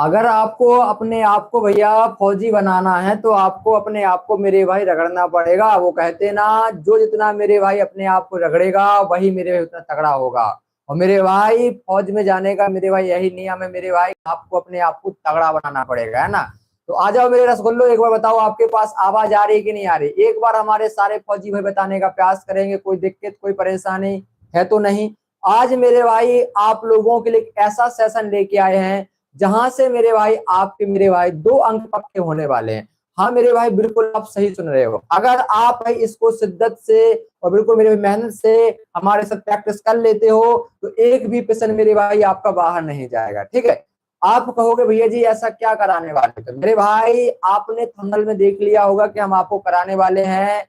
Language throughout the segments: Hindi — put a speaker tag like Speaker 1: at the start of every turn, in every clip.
Speaker 1: अगर आपको अपने आप को भैया फौजी बनाना है तो आपको अपने आप को मेरे भाई रगड़ना पड़ेगा। वो कहते ना, जो जितना मेरे भाई अपने आप को रगड़ेगा वही मेरे भाई उतना तगड़ा होगा। और मेरे भाई फौज में जाने का मेरे भाई यही नियम है मेरे भाई, आपको अपने आप को तगड़ा बनाना पड़ेगा, है ना। तो आ जाओ मेरे रसगुल्लो, एक बार बताओ आपके पास आवाज आ रही है कि नहीं आ रही। एक बार हमारे सारे फौजी भाई बताने का प्रयास करेंगे, कोई दिक्कत कोई परेशानी है तो नहीं। आज मेरे भाई आप लोगों के लिए ऐसा सेशन लेके आए हैं जहां से मेरे भाई आपके मेरे भाई 2 अंक पक्के होने वाले हैं। हाँ मेरे भाई बिल्कुल आप सही सुन रहे हो। अगर आप भाई इसको शिद्दत से और बिल्कुल मेरे भाई मेहनत से हमारे साथ प्रैक्टिस कर लेते हो तो एक भी प्रश्न मेरे भाई आपका बाहर नहीं जाएगा, ठीक है। आप कहोगे भैया जी ऐसा क्या कराने वाले, तो मेरे भाई आपने थंबनेल में देख लिया होगा कि हम आपको कराने वाले हैं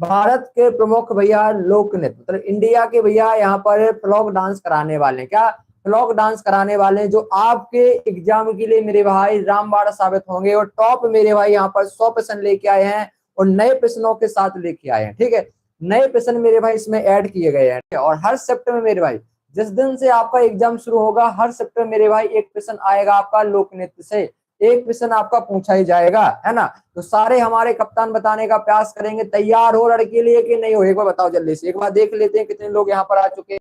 Speaker 1: भारत के प्रमुख भैया लोक नृत्य, मतलब इंडिया के भैया यहाँ पर फ्लॉक डांस कराने वाले हैं। क्या फ्लॉक डांस कराने वाले हैं, जो आपके एग्जाम के लिए मेरे भाई रामबाण साबित होंगे। और टॉप मेरे भाई यहाँ पर 100 प्रश्न लेके आए हैं और नए प्रश्नों के साथ लेके आए हैं, ठीक है। नए प्रश्न मेरे भाई इसमें ऐड किए गए हैं। और हर सेक्टर में मेरे भाई जिस दिन से आपका एग्जाम शुरू होगा हर सेक्टर मेरे भाई एक प्रश्न आएगा आपका लोक नृत्य से, एक प्रश्न आपका पूछा ही जाएगा, है ना। तो सारे हमारे कप्तान बताने का प्रयास करेंगे। तैयार हो लड़के लिए कि नहीं हो, एक बार बताओ जल्दी से, एक बार देख लेते हैं कितने लोग यहाँ पर आ चुके हैं।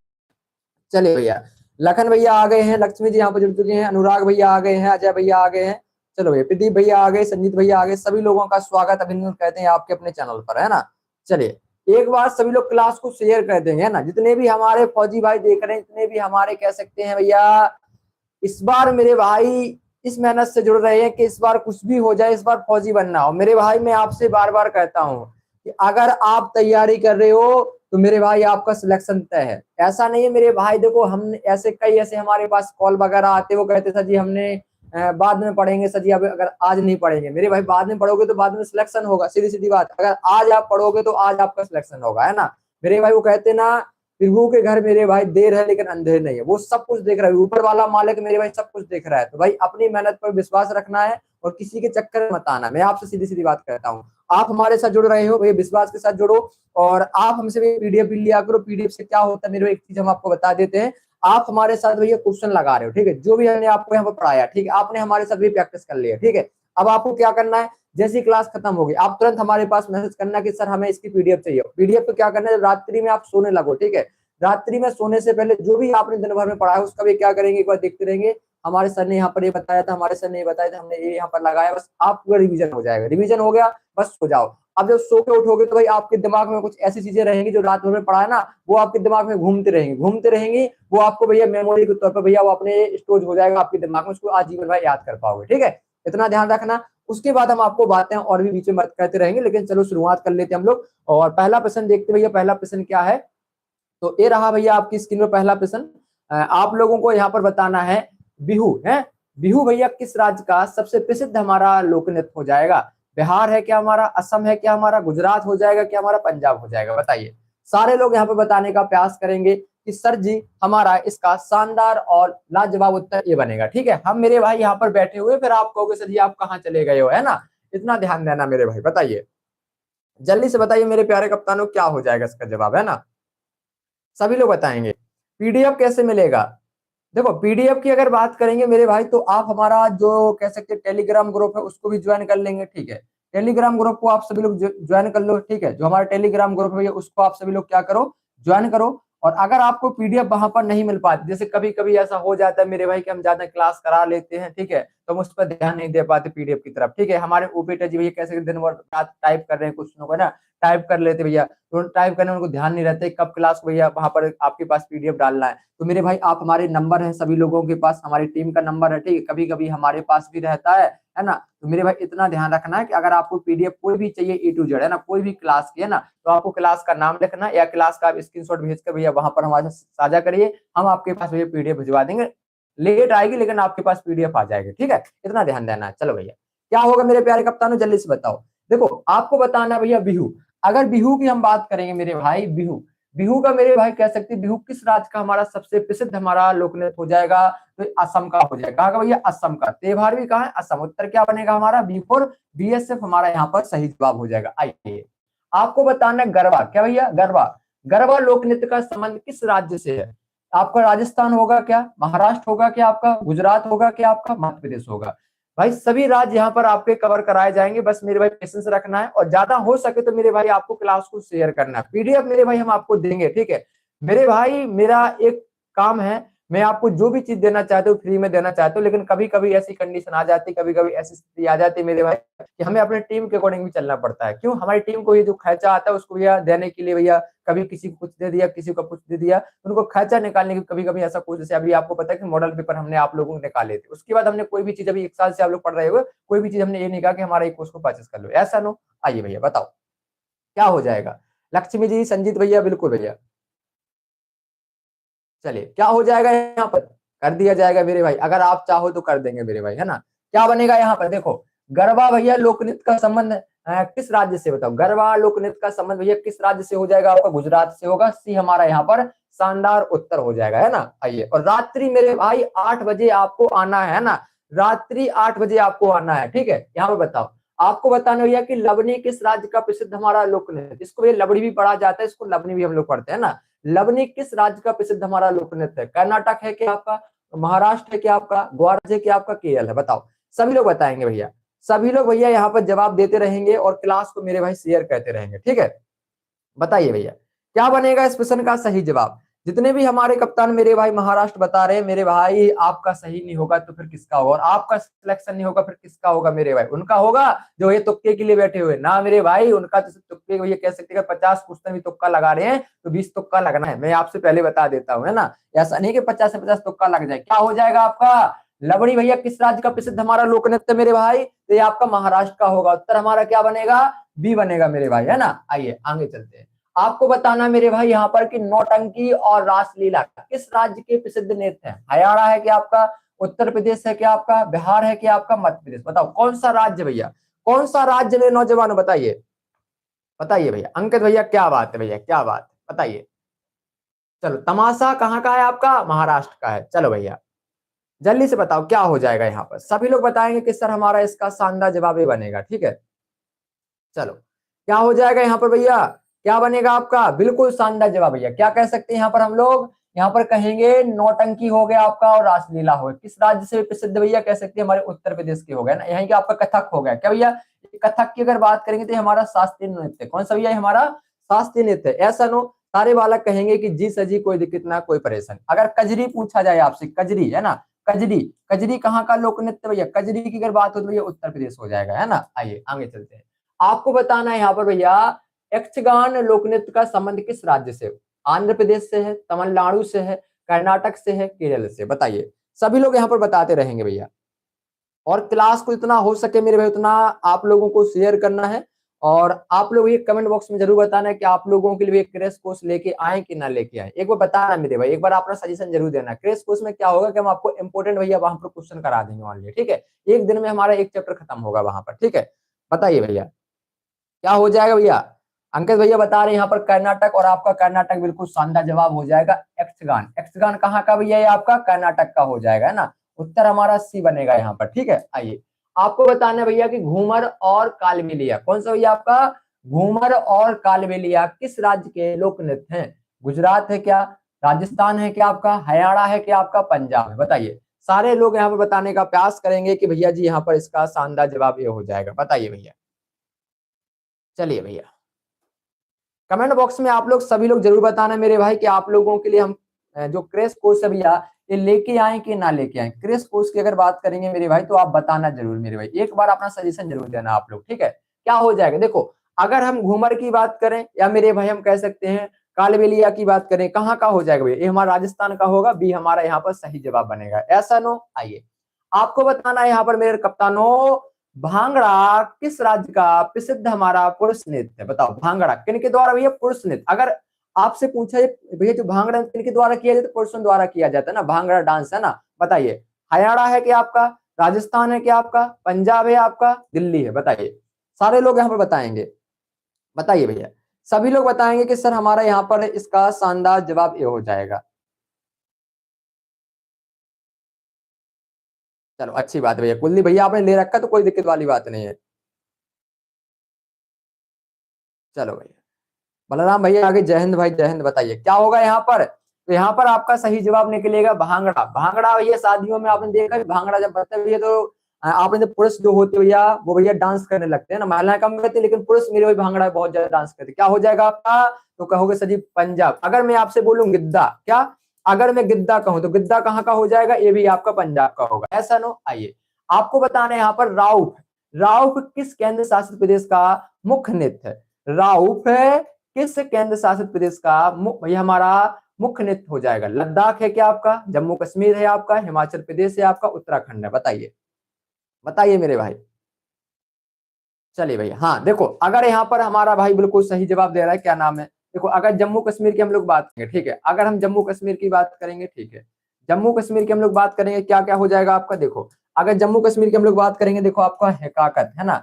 Speaker 1: चले भैया, लखन भैया आ गए हैं, लक्ष्मी जी यहाँ पर जुड़ चुके हैं, अनुराग भैया आ गए हैं, अजय भैया आ गए हैं। चलो भैया, प्रदीप भैया आ गए, संजीत भैया आ गए, सभी लोगों का स्वागत अभिनंदन कहते हैं आपके अपने चैनल पर, है ना। चलिए एक बार सभी लोग क्लास को शेयर कर देंगे, है ना। जितने भी हमारे फौजी भाई देख रहे हैं, जितने भी हमारे कह सकते हैं भैया इस बार मेरे भाई इस मेहनत से जुड़ रहे हैं कि इस बार कुछ भी हो जाए, इस बार फौजी बनना हो। मेरे भाई मैं आपसे बार बार कहता हूँ कि अगर आप तैयारी कर रहे हो तो मेरे भाई आपका सिलेक्शन तय है। ऐसा नहीं है मेरे भाई, देखो हम ऐसे कई ऐसे हमारे पास कॉल वगैरह आते, वो कहते सर जी हमने बाद में पढ़ेंगे सर जी, अब अगर आज नहीं पढ़ेंगे। मेरे भाई बाद में पढ़ोगे तो बाद में सिलेक्शन होगा, सीधी सीधी बात। अगर आज आप पढ़ोगे तो आज आपका सिलेक्शन होगा, है ना। मेरे भाई वो कहते ना, प्रभु के घर मेरे भाई देर है लेकिन अंधेर नहीं है, वो सब कुछ देख रहा है, ऊपर वाला मालिक मेरे भाई सब कुछ देख रहा है। तो भाई अपनी मेहनत पर विश्वास रखना है और किसी के चक्कर में मत आना। मैं आपसे सीधी सीधी बात कहता हूँ, आप हमारे साथ जुड़ रहे हो भैया विश्वास के साथ जुड़ो। और आप हमसे भी पीडीएफ भी लिया करो। पीडीएफ से क्या होता है मेरे, एक चीज हम आपको बता देते हैं, आप हमारे साथ भैया क्वेश्चन लगा रहे हो, ठीक है, जो भी हमने आपको यहाँ पर पढ़ाया, ठीक है, आपने हमारे साथ भी प्रैक्टिस कर लिया, ठीक है। अब आपको क्या करना है, जैसी क्लास खत्म होगी आप तुरंत हमारे पास मैसेज करना कि सर हमें इसकी पीडीएफ चाहिए। पीडीएफ तो क्या करना है, रात्रि में आप सोने लगो, ठीक है, रात्रि में सोने से पहले जो भी आपने दिन भर में पढ़ा है उसका भी क्या करेंगे, एक बार देखते रहेंगे, हमारे सर ने यहाँ पर ये बताया था, हमारे सर ने ये बताया था, हमने ये यहाँ पर लगाया, बस आपका रिवीजन हो जाएगा। रिवीजन हो गया, बस सो जाओ। अब जब सो के उठोगे तो भाई आपके दिमाग में कुछ ऐसी चीजें रहेंगी जो रात भर में पढ़ा है ना, वो आपके दिमाग में घूमते रहेंगी। वो आपको भैया मेमोरी के तौर पर भैया वो अपने स्टोर हो जाएगा आपके दिमाग में, उसको आजीवन भाई याद कर पाओगे, ठीक है। इतना ध्यान रखना। उसके बाद हम आपको बातें और भी बीच में करते रहेंगे, लेकिन चलो शुरुआत कर लेते हैं हम लोग। और पहला प्रश्न देखते भैया, पहला प्रश्न क्या है। तो ये रहा भैया आपकी स्क्रीन पर पहला प्रश्न। आप लोगों को यहाँ पर बताना है बिहू है, बिहू भैया किस राज्य का सबसे प्रसिद्ध हमारा लोक नृत्य हो जाएगा। बिहार है क्या हमारा, असम है क्या हमारा, गुजरात हो जाएगा क्या हमारा, पंजाब हो जाएगा, बताइए। सारे लोग यहाँ पर बताने का प्रयास करेंगे कि सर जी हमारा इसका शानदार और लाजवाब उत्तर ये बनेगा, ठीक है। हम मेरे भाई यहाँ पर बैठे हुए, फिर आप कहोगे सर जी आप कहाँ चले गए हो, है ना। इतना ध्यान देना मेरे भाई, बताइए जल्दी से बताइए मेरे प्यारे कप्तानों क्या हो जाएगा इसका जवाब, है ना। सभी लोग बताएंगे। पीडीएफ कैसे मिलेगा, देखो पीडीएफ की अगर बात करेंगे मेरे भाई तो आप हमारा जो कह सकते हैं टेलीग्राम ग्रुप है उसको भी ज्वाइन कर लेंगे, ठीक है। टेलीग्राम ग्रुप को आप सभी लोग ज्वाइन कर लो, ठीक है। जो हमारा टेलीग्राम ग्रुप है उसको आप सभी लोग क्या करो, ज्वाइन करो। और अगर आपको पीडीएफ वहां पर नहीं मिल पाती, जैसे कभी कभी ऐसा हो जाता है मेरे भाई कि हम ज्यादा क्लास करा लेते हैं, ठीक है, तो हम उस पर ध्यान नहीं दे पाते पीडीएफ की तरफ, ठीक है। हमारे ओपीटी जी भैया कैसे दिन भर रात टाइप कर रहे हैं क्वेश्चनों को ना, टाइप कर लेते भैया, तो टाइप करने में उनको ध्यान नहीं रहता कब क्लास भैया वहां पर आपके पास पीडीएफ डालना है। तो मेरे भाई आप हमारे नंबर है सभी लोगों के पास, हमारी टीम का नंबर है, ठीक है, कभी कभी हमारे पास भी रहता है ना। तो मेरे भाई इतना ध्यान रखना है कि अगर आपको पीडीएफ कोई भी चाहिए ए टू जेड, है ना, कोई भी क्लास की, है ना, तो आपको क्लास का नाम लिखना या क्लास का स्क्रीनशॉट भेज कर भैया वहां पर हमारे साथ साझा करिए, हम आपके पास भैया पीडीएफ भिजवा देंगे। लेट आएगी लेकिन आपके पास पीडीएफ आ जाएगी, ठीक है, इतना ध्यान देना है। चलो भैया क्या होगा मेरे प्यारे कप्तानों जल्दी से बताओ। देखो आपको बताना है भैया बिहू। अगर बिहू की हम बात करेंगे मेरे भाई, बिहू, बिहू का मेरे भाई कह सकते हैं बिहू किस राज्य का हमारा सबसे प्रसिद्ध हमारा लोक नृत्य हो जाएगा, तो असम का हो जाएगा। कहा भैया असम का, त्योहार भी कहा है असम, उत्तर क्या बनेगा हमारा बी फॉर बीएसएफ हमारा यहाँ पर सही जवाब हो जाएगा। आइए आपको बताना है गरबा, क्या भैया गरबा, गरबा लोक नृत्य का संबंध किस राज्य से है। आपका राजस्थान होगा क्या, महाराष्ट्र होगा क्या, आपका गुजरात होगा क्या, आपका मध्य प्रदेश होगा। भाई सभी राज्य यहाँ पर आपके कवर कराए जाएंगे, बस मेरे भाई पेशेंस रखना है, और ज्यादा हो सके तो मेरे भाई आपको क्लास को शेयर करना है। पीडीएफ मेरे भाई हम आपको देंगे, ठीक है मेरे भाई। मेरा एक काम है, मैं आपको जो भी चीज देना चाहता हूँ फ्री में देना चाहता हूँ, लेकिन कभी कभी ऐसी कंडीशन आ जाती, कभी कभी ऐसी स्थिति आ जाती है मेरे भाई कि हमें अपने टीम के अकॉर्डिंग भी चलना पड़ता है। क्यों, हमारी टीम को ये जो खर्चा आता है उसको भैया देने के लिए भैया कभी किसी को कुछ दे दिया, किसी को कुछ दे दिया, उनको खर्चा निकालने की कभी कभी ऐसा कुछ, जैसे अभी आपको पता है कि मॉडल पेपर हमने आप लोगों को निकाले थे, उसके बाद हमने कोई भी चीज, अभी 1 साल से आप लोग पढ़ रहे हो, कोई भी चीज हमने ये नहीं कहा कि हमारा एक कोर्स को परचेस कर लो, ऐसा नो। आइए भैया बताओ क्या हो जाएगा। लक्ष्मी जी, संजीत भैया, बिल्कुल भैया, चलिए क्या हो जाएगा यहाँ पर, कर दिया जाएगा मेरे भाई, अगर आप चाहो तो कर देंगे मेरे भाई, है ना। क्या बनेगा यहाँ पर, देखो गरबा भैया लोकनृत्य का संबंध किस राज्य से, बताओ गरबा लोकनृत्य का संबंध भैया किस राज्य से हो जाएगा, आपका गुजरात से होगा। सी हमारा यहाँ पर शानदार उत्तर हो जाएगा, है ना। आइए, और रात्रि मेरे भाई 8 बजे आपको आना है ना, रात्रि 8 बजे आपको आना है, ठीक है। यहाँ पे बताओ, आपको बताना भैया कि लवनी किस राज्य का प्रसिद्ध हमारा लोक नृत्य, इसको भैया लवड़ी भी पढ़ा जाता है, इसको लवनी भी हम लोग पढ़ते हैं ना। लवनी किस राज्य का प्रसिद्ध हमारा लोक नृत्य है, कर्नाटक है क्या आपका, महाराष्ट्र है क्या आपका, गोवा है क्या आपका, केरल है, बताओ। सभी लोग बताएंगे भैया, सभी लोग भैया यहाँ पर जवाब देते रहेंगे और क्लास को मेरे भाई शेयर करते रहेंगे, ठीक है। बताइए भैया क्या बनेगा इस प्रश्न का सही जवाब। जितने भी हमारे कप्तान मेरे भाई महाराष्ट्र बता रहे हैं मेरे भाई, आपका सही नहीं होगा तो फिर किसका होगा, और आपका सिलेक्शन नहीं होगा फिर किसका होगा मेरे भाई, उनका होगा जो ये तुक्के के लिए बैठे हुए ना मेरे भाई, उनका तो तुक्के ये कह सकते हैं 50 क्वेश्चन भी तुक्का लगा रहे हैं तो 20 तुक्का लगना है, मैं आपसे पहले बता देता हूँ, है ना। ऐसा नहीं कि 50 से 50 तुक्का लग जाए। क्या हो जाएगा आपका, लवड़ी भैया किस राज्य का प्रसिद्ध हमारा लोक नृत्य मेरे भाई, तो ये आपका महाराष्ट्र का होगा, उत्तर हमारा क्या बनेगा, बी बनेगा मेरे भाई, है ना। आइए आगे चलते हैं। आपको बताना मेरे भाई यहाँ पर कि नौटंकी और रासलीला किस राज्य के प्रसिद्ध नृत्य है, हरियाणा है क्या आपका, उत्तर प्रदेश है क्या आपका, बिहार है क्या आपका, मध्य प्रदेश, बताओ कौन सा राज्य भैया, कौन सा राज्य में नौजवानों, बताइए बताइए भैया। अंकित भैया क्या बात है भैया, क्या बात है बताइए। चलो, तमाशा कहाँ का है आपका, महाराष्ट्र का है। चलो भैया जल्दी से बताओ क्या हो जाएगा यहाँ पर, सभी लोग बताएंगे कि सर हमारा इसका शानदार जवाब ये बनेगा, ठीक है। चलो क्या हो जाएगा यहाँ पर भैया, क्या बनेगा आपका, बिल्कुल शानदार जवाब भैया। क्या कह सकते हैं यहाँ पर हम लोग, यहाँ पर कहेंगे नौटंकी हो गया आपका और रासलीला हो गया, किस राज्य से प्रसिद्ध भैया, कह सकते हैं हमारे उत्तर प्रदेश के हो गए ना। यहाँ का आपका कथक हो गया क्या भैया, कथक की अगर बात करेंगे तो हमारा शास्त्रीय नृत्य, कौन सा भैया, हमारा शास्त्रीय नृत्य, ऐसा नो। सारे बालक कहेंगे कि जी सजी कोई दिक्कत ना कोई परेशानी। अगर कजरी पूछा जाए आपसे, कजरी है ना, कजरी, कजरी कहाँ का लोक नृत्य भैया, कजरी की अगर बात हो तो भैया उत्तर प्रदेश हो जाएगा, है ना। आइए आगे चलते हैं। आपको बताना है यहाँ पर भैया यक्षगान लोक नृत्य का संबंध किस राज्य से, आंध्र प्रदेश से है, तमिलनाडु से है, कर्नाटक से है, केरल से, बताइए। सभी लोग यहाँ पर बताते रहेंगे भैया, और क्लास को जितना हो सके मेरे भाई उतना आप लोगों को शेयर करना है, और आप लोग ये कमेंट बॉक्स में जरूर बताना है कि आप लोगों के लिए क्रैश कोर्स लेके आए कि ना लेके आए, एक बार बताना मेरे भाई, एक बार अपना सजेशन जरूर देना। क्रैश कोर्स में क्या होगा कि हम आपको इंपोर्टेंट भैया वहां पर क्वेश्चन करा देंगे ऑनली, ठीक है। एक दिन में हमारा एक चैप्टर खत्म होगा वहां पर, ठीक है। बताइए भैया क्या हो जाएगा भैया। अंकित भैया बता रहे हैं यहाँ पर कर्नाटक, और आपका कर्नाटक बिल्कुल शानदार जवाब हो जाएगा। यक्षगान, यक्षगान कहाँ का भैया, ये आपका कर्नाटक का हो जाएगा, है ना। उत्तर हमारा सी बनेगा यहाँ पर, ठीक है। आइए आपको बताना है भैया कि घूमर और कालबेलिया कौन सा भैया आपका, घूमर और कालबेलिया किस राज्य के लोक नृत्य हैं, गुजरात है क्या, राजस्थान है क्या आपका, हरियाणा है क्या आपका, पंजाब है, बताइए। सारे लोग यहाँ पर बताने का प्रयास करेंगे कि भैया जी यहाँ पर इसका शानदार जवाब ये हो जाएगा, बताइए भैया। चलिए भैया कमेंट बॉक्स में आप लोग सभी लोग जरूर बताना मेरे भाई कि आप लोगों के लिए हम जो क्रेश कोर्स है भैया ये लेके आए कि ना लेके आए। क्रेश कोर्स की अगर बात करेंगे मेरे भाई तो आप बताना जरूर मेरे भाई, एक बार अपना सजेशन जरूर देना आप लोग, ठीक है। क्या हो जाएगा, देखो अगर हम घूमर की बात करें या मेरे भाई हम कह सकते हैं कालबेलिया की बात करें, कहाँ का हो जाएगा भैया, ये हमारा राजस्थान का होगा, बी हमारा यहाँ पर सही जवाब बनेगा, ऐसा नो। आइए आपको बताना है यहाँ पर मेरे कप्तानों, भांगड़ा किस राज्य का प्रसिद्ध हमारा पुरुष नृत्य है, बताओ भांगड़ा किनके द्वारा भैया, पुरुष नृत्य। अगर आपसे पूछा जाए भैया जो भांगड़ा किनके द्वारा किया जाता है, पुरुषों द्वारा किया जाता है ना, भांगड़ा डांस है ना, बताइए। हरियाणा है क्या आपका, राजस्थान है क्या आपका, पंजाब है आपका, दिल्ली है, बताइए। सारे लोग यहाँ पर बताएंगे, बताइए भैया। सभी लोग बताएंगे कि सर हमारा यहाँ पर इसका शानदार जवाब ये हो जाएगा। चलो अच्छी बात है भैया, कुलदीप भैया आपने ले रखा तो कोई दिक्कत वाली बात नहीं है। चलो भैया बलराम भैया आगे, जय हिंद भाई जय हिंद, बताइए क्या होगा यहाँ पर, तो यहाँ पर आपका सही जवाब निकलेगा भांगड़ा। भांगड़ा भैया शादियों में आपने देखा है, भांगड़ा जब बजता है भैया तो आपने तो पुरुष जो होते भैया वो भैया डांस करने लगते हैं ना, महिलाएं कम करती है लेकिन पुरुष मेरे भाई भांगड़ा बहुत ज्यादा डांस करते हैं। क्या हो जाएगा आपका? तो कहोगे सर जी पंजाब। अगर मैं आपसे बोलूं गिद्दा, क्या अगर मैं गिद्दा कहूं तो गिद्दा कहाँ का हो जाएगा? ये भी आपका पंजाब का होगा, ऐसा नो। आइए आपको बताना है यहाँ पर राउफ। राउफ किस केंद्र शासित प्रदेश का मुख्य नृत्य है? राउफ किस केंद्र शासित प्रदेश का भैया हमारा मुख्य नृत्य हो जाएगा? लद्दाख है क्या आपका? जम्मू कश्मीर है आपका? हिमाचल प्रदेश है आपका? उत्तराखंड है? बताइए बताइए मेरे भाई। चलिए भैया, हाँ देखो अगर यहाँ पर हमारा भाई बिल्कुल सही जवाब दे रहा है, क्या नाम है? देखो अगर जम्मू कश्मीर की हम लोग बात करेंगे, ठीक है, अगर हम जम्मू कश्मीर की बात करेंगे, ठीक है, जम्मू कश्मीर की हम लोग बात करेंगे, क्या क्या हो जाएगा आपका? देखो अगर जम्मू कश्मीर की हम लोग बात करेंगे, देखो आपका हिकाकत है ना,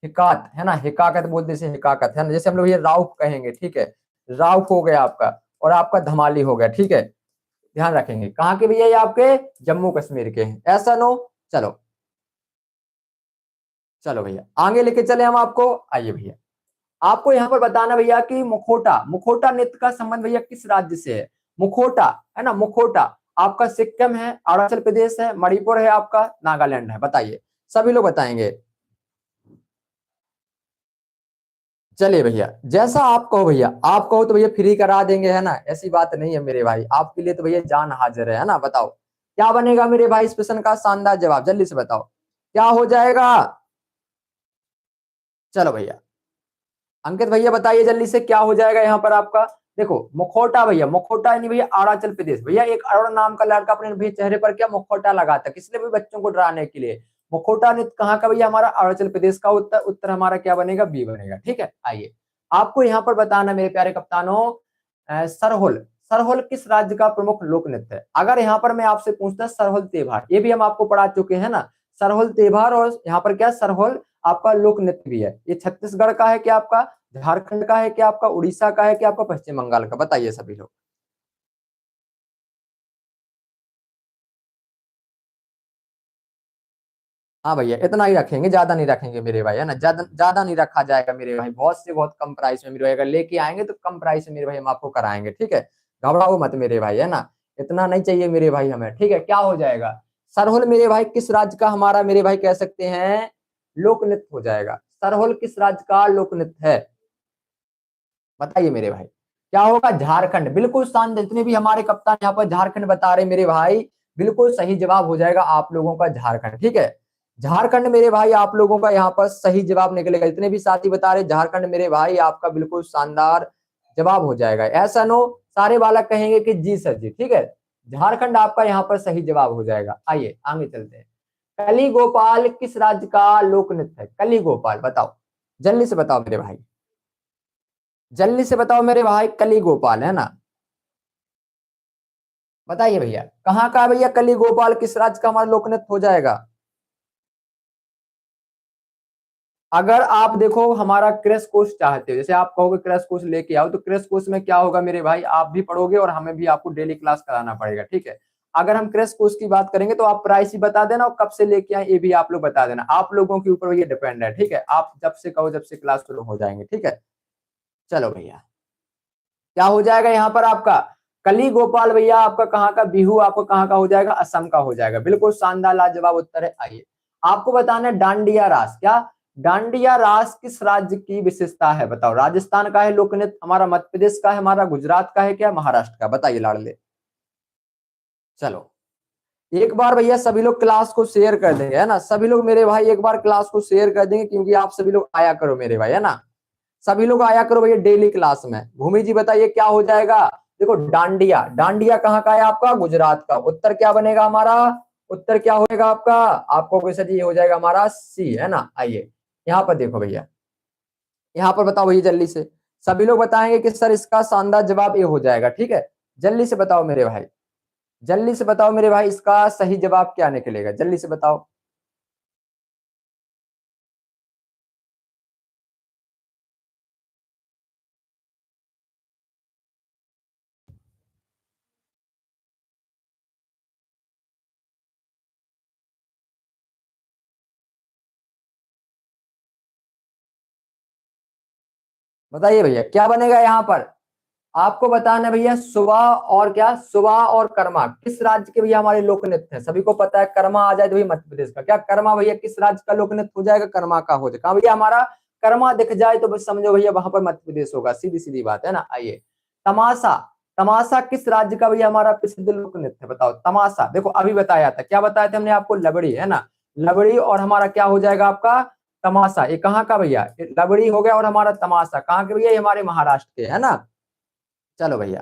Speaker 1: हिकात है ना, हिकाकत बोलते से हिकाकत है ना, जैसे हम लोग ये राउफ कहेंगे, ठीक है, राउफ हो गया आपका, और आपका धमाली हो गया, ठीक है। ध्यान रखेंगे कहाँ के भैया? ये आपके जम्मू कश्मीर के हैं, ऐसा नो। चलो चलो भैया आगे लेके चले हम आपको। आइए भैया आपको यहाँ पर बताना भैया कि मुखोटा, मुखोटा नृत्य का संबंध भैया किस राज्य से है? मुखोटा है ना, मुखोटा आपका सिक्किम है, अरुणाचल प्रदेश है, मणिपुर है आपका, नागालैंड है? बताइए, सभी लोग बताएंगे। चलिए भैया जैसा आप कहो भैया, आप कहो तो भैया फ्री करा देंगे, है ना, ऐसी बात नहीं है मेरे भाई, आपके लिए तो भैया जान हाजिर है ना। बताओ क्या बनेगा मेरे भाई इस प्रश्न का शानदार जवाब? जल्दी से बताओ क्या हो जाएगा? चलो भैया अंकित भैया बताइए जल्दी से क्या हो जाएगा यहाँ पर आपका? देखो मुखौटा भैया, मुखौटा यानी भैया अरुणाचल प्रदेश। भैया एक अरुण नाम का लड़का अपने भैया चेहरे पर क्या मुखौटा लगाता है, किसने भी बच्चों को डराने के लिए। मुखौटा नृत्य कहाँ का भैया? हमारा अरुणाचल प्रदेश का। उत्तर उत्तर हमारा क्या बनेगा? बी बनेगा, ठीक है। आइए आपको यहाँ पर बताना मेरे प्यारे कप्तानों, सरहुल, सरहुल किस राज्य का प्रमुख लोक नृत्य है? अगर यहाँ पर मैं आपसे पूछता सरहुल त्योहार, ये भी हम आपको पढ़ा चुके हैं ना, सरहुल त्योहार, और यहाँ पर क्या सरहुल आपका लोक नृत्य भी है। ये छत्तीसगढ़ का है क्या आपका? झारखंड का है क्या आपका? उड़ीसा का है क्या आपका? पश्चिम बंगाल का? बताइए सभी लोग। हाँ भैया इतना ही रखेंगे, ज्यादा नहीं रखेंगे मेरे भाई, है ना, ज्यादा ज्यादा नहीं रखा जाएगा मेरे भाई, बहुत से बहुत कम प्राइस में मेरे भाई, अगर लेके आएंगे तो कम प्राइस में मेरे भाई हम आपको कराएंगे, ठीक है। घबराओ मत मेरे भाई, है ना, इतना नहीं चाहिए मेरे भाई हमें, ठीक है। क्या हो जाएगा? सरहुल मेरे भाई किस राज्य का हमारा मेरे भाई कह सकते हैं लोक नृत्य हो जाएगा? सरहुल किस राज्य का लोक नृत्य है? बताइए मेरे भाई क्या होगा? झारखंड, बिल्कुल शांत, जितने भी हमारे कप्तान यहाँ पर झारखंड बता रहे मेरे भाई, बिल्कुल सही जवाब हो जाएगा आप लोगों का झारखंड, ठीक है। झारखंड मेरे भाई आप लोगों का यहाँ पर सही जवाब निकलेगा, जितने भी साथी बता रहे झारखंड मेरे भाई आपका बिल्कुल शानदार जवाब हो जाएगा, ऐसा नो। सारे बालक कहेंगे कि जी सर जी, ठीक है, झारखंड आपका यहाँ पर सही जवाब हो जाएगा। आइए आगे चलते हैं। कली गोपाल किस राज्य का लोक नृत्य है? कली गोपाल बताओ, जल्दी से बताओ मेरे भाई, जल्दी से बताओ मेरे भाई, कली गोपाल है ना, बताइए भैया कहाँ का है भैया कली गोपाल, किस राज्य का हमारा लोक नृत्य हो जाएगा? अगर आप देखो हमारा क्रैश कोर्स चाहते हो, जैसे आप कहोगे क्रैश कोर्स लेके आओ, तो क्रैश कोर्स में क्या होगा मेरे भाई, आप भी पढ़ोगे और हमें भी आपको डेली क्लास कराना पड़ेगा, ठीक है। अगर हम क्रैश कोर्स की बात करेंगे तो आप प्राइस ही बता देना और कब से लेके आए ये भी आप लोग बता देना, आप लोगों के ऊपर ये डिपेंड है, ठीक है। आप जब से कहो जब से क्लास शुरू हो जाएंगे, ठीक है। चलो भैया क्या हो जाएगा यहाँ पर आपका? कली गोपाल भैया आपका कहाँ का? बिहू आपका कहाँ का हो जाएगा? असम का हो जाएगा, बिल्कुल शानदार लाजवाब उत्तर है। आइए आपको बताना है डांडिया रास, क्या डांडिया रास किस राज्य की विशेषता है? बताओ, राजस्थान का है लोक नृत्य, हमारा मध्य प्रदेश का है, हमारा गुजरात का है क्या, महाराष्ट्र का? बताइए लाडले। चलो एक बार भैया सभी लोग क्लास को शेयर कर देंगे, है ना, सभी लोग मेरे भाई एक बार क्लास को शेयर कर देंगे, क्योंकि आप सभी लोग आया करो मेरे भाई, है ना, सभी लोग आया करो भैया डेली क्लास में। भूमि जी बताइए क्या हो जाएगा? देखो डांडिया, डांडिया कहाँ का है आपका? गुजरात का। उत्तर क्या बनेगा हमारा? उत्तर क्या होगा आपका? आपको कैसे ये हो जाएगा हमारा सी, है ना। आइए यहाँ पर देखो भैया, यहाँ पर बताओ भैया जल्दी से, सभी लोग बताएंगे कि सर इसका शानदार जवाब ये हो जाएगा, ठीक है। जल्दी से बताओ मेरे भाई, जल्दी से बताओ मेरे भाई, इसका सही जवाब क्या निकलेगा? जल्दी से बताओ। बताइए भैया क्या बनेगा यहाँ पर? आपको बताना है भैया सुबह और क्या, सुबह और कर्मा किस राज्य के भैया हमारे लोक नृत्य है। सभी को पता है कर्मा आ जाए तो भैया मध्य प्रदेश का, क्या कर्मा भैया किस राज्य का लोक नृत्य हो जाएगा, कर्मा का हो जाएगा भैया हमारा। कर्मा दिख जाए तो बस समझो भैया वहां पर मध्य प्रदेश होगा, सीधी सीधी बात है ना। आइए तमाशा, तमाशा किस राज्य का भैया हमारा प्रसिद्ध लोक नृत्य है, बताओ। तमाशा देखो अभी बताया था, क्या बताया था हमने आपको, लबड़ी है ना, लबड़ी और हमारा क्या हो जाएगा आपका तमाशा। ये कहाँ का भैया, लबड़ी हो गया और हमारा तमाशा कहाँ के भैया, ये हमारे महाराष्ट्र के है ना। चलो भैया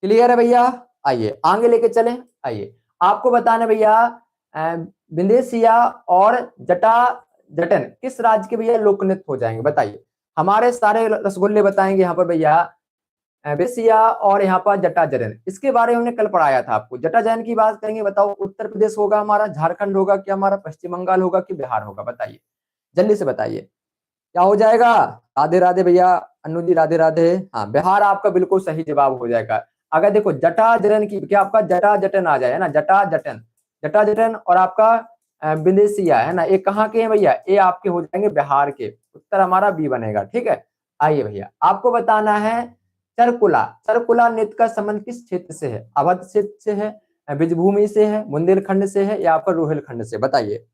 Speaker 1: क्लियर है भैया। आइए आगे लेके चले। आइए आपको बताना भैया विंदेशिया और जटा जटन किस राज्य के भैया लोक नृत्य हो जाएंगे, बताइए। हमारे सारे रसगुल्ले बताएंगे यहाँ पर भैया विंदेशिया और यहाँ पर जटा जटन, इसके बारे में हमने कल पढ़ाया था आपको। जटा जटन की बात करेंगे, बताओ उत्तर प्रदेश होगा हमारा, झारखंड होगा, कि हमारा पश्चिम बंगाल होगा, कि बिहार होगा, बताइए जल्दी से बताइए क्या हो जाएगा। राधे राधे भैया अनु जी, राधे राधे। हाँ बिहार आपका बिल्कुल सही जवाब हो जाएगा। अगर देखो जटा जटन की, क्या आपका जटा जटन आ जाए है ना, जटा जटन, जटा जटन और आपका विदेशिया है ना, ये कहाँ के हैं भैया, ये आपके हो जाएंगे बिहार के। उत्तर हमारा बी बनेगा, ठीक है। आइए भैया आपको बताना है चरकुला, चरकुला नृत्य का संबंध किस क्षेत्र से है, अवध क्षेत्र से है, ब्रजभूमि से है, बुंदेलखंड से है, या फिर रोहिलखंड से, बताइए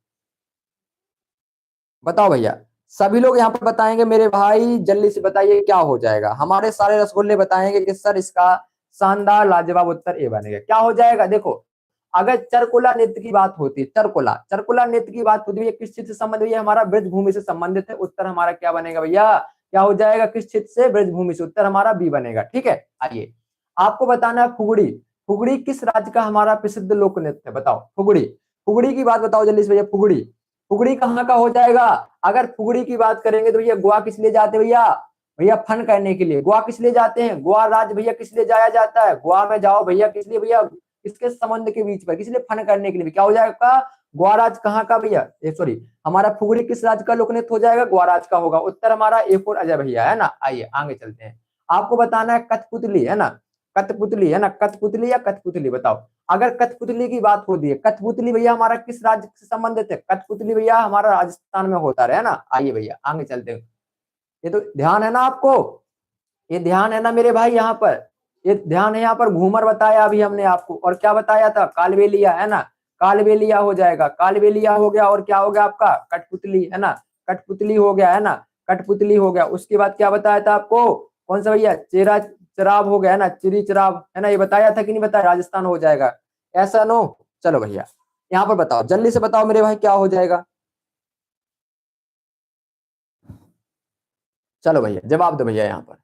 Speaker 1: बताओ भैया। सभी लोग यहाँ पर बताएंगे मेरे भाई, जल्दी से बताइए क्या हो जाएगा। हमारे सारे रसगुल्ले बताएंगे कि सर इसका शानदार लाजवाब उत्तर ए बनेगा। क्या हो जाएगा देखो, अगर चरकुला नृत्य की बात होती है, चरकुला चरकुला नृत्य की बात होती है किस चीज से संबंधित है, हमारा ब्रजभूमि से संबंधित है। उत्तर हमारा क्या बनेगा भैया, क्या हो जाएगा, किस क्षेत्र से, ब्रजभूमि से। उत्तर हमारा बी बनेगा, ठीक है। आइए आपको बताना है फुगड़ी, फुगड़ी किस राज्य का हमारा प्रसिद्ध लोक नृत्य है, बताओ। फुगड़ी, फुगड़ी की बात बताओ जल्दी से भैया। फुगड़ी, फुगड़ी कहाँ का हो जाएगा। अगर फुगड़ी की बात करेंगे तो भैया गोवा किस लिए जाते हैं भैया, भैया फन करने के लिए गोवा किस लिए जाते हैं, गोवा राज्य भैया किस लिए जाया जाता है, गोवा में जाओ भैया किस लिए भैया, किसके संबंध के बीच पर, किस लिए फन करने के लिए। क्या हो जाएगा, गोवा राज्य कहाँ का भैया, सॉरी हमारा फुगड़ी किस राज्य का लोक नृत्य हो जाएगा, गोवा राज्य का होगा। उत्तर हमारा ए फोर अजय भैया है ना। आइए आगे चलते हैं। आपको बताना है कठपुतली है ना, कठपुतली है ना, कठपुतली या कठपुतली, बताओ। अगर कठपुतली की बात होती है, कठपुतली भैया हमारा किस राज्य से संबंधित है, कठपुतली भैया हमारा राजस्थान में होता है ना। आइए भैया आगे चलते हैं। ये तो ध्यान है ना आपको, ये ध्यान है ना मेरे भाई, यहाँ पर ये ध्यान है। यहाँ पर घूमर बताया अभी हमने आपको, और क्या बताया था, कालबेलिया है ना, कालबेलिया हो जाएगा, कालबेलिया हो गया। और क्या हो गया आपका, कठपुतली है ना, कठपुतली हो गया है ना, कठपुतली हो गया। उसके बाद क्या बताया था आपको, कौन सा भैया, चेरा चराब हो गया है ना, चिरी चराब है ना, ये बताया था कि नहीं बताया, राजस्थान हो जाएगा। ऐसा नो, चलो भैया यहाँ पर बताओ, जल्दी से बताओ मेरे भाई क्या हो जाएगा। चलो भैया जवाब दो भैया, यहाँ पर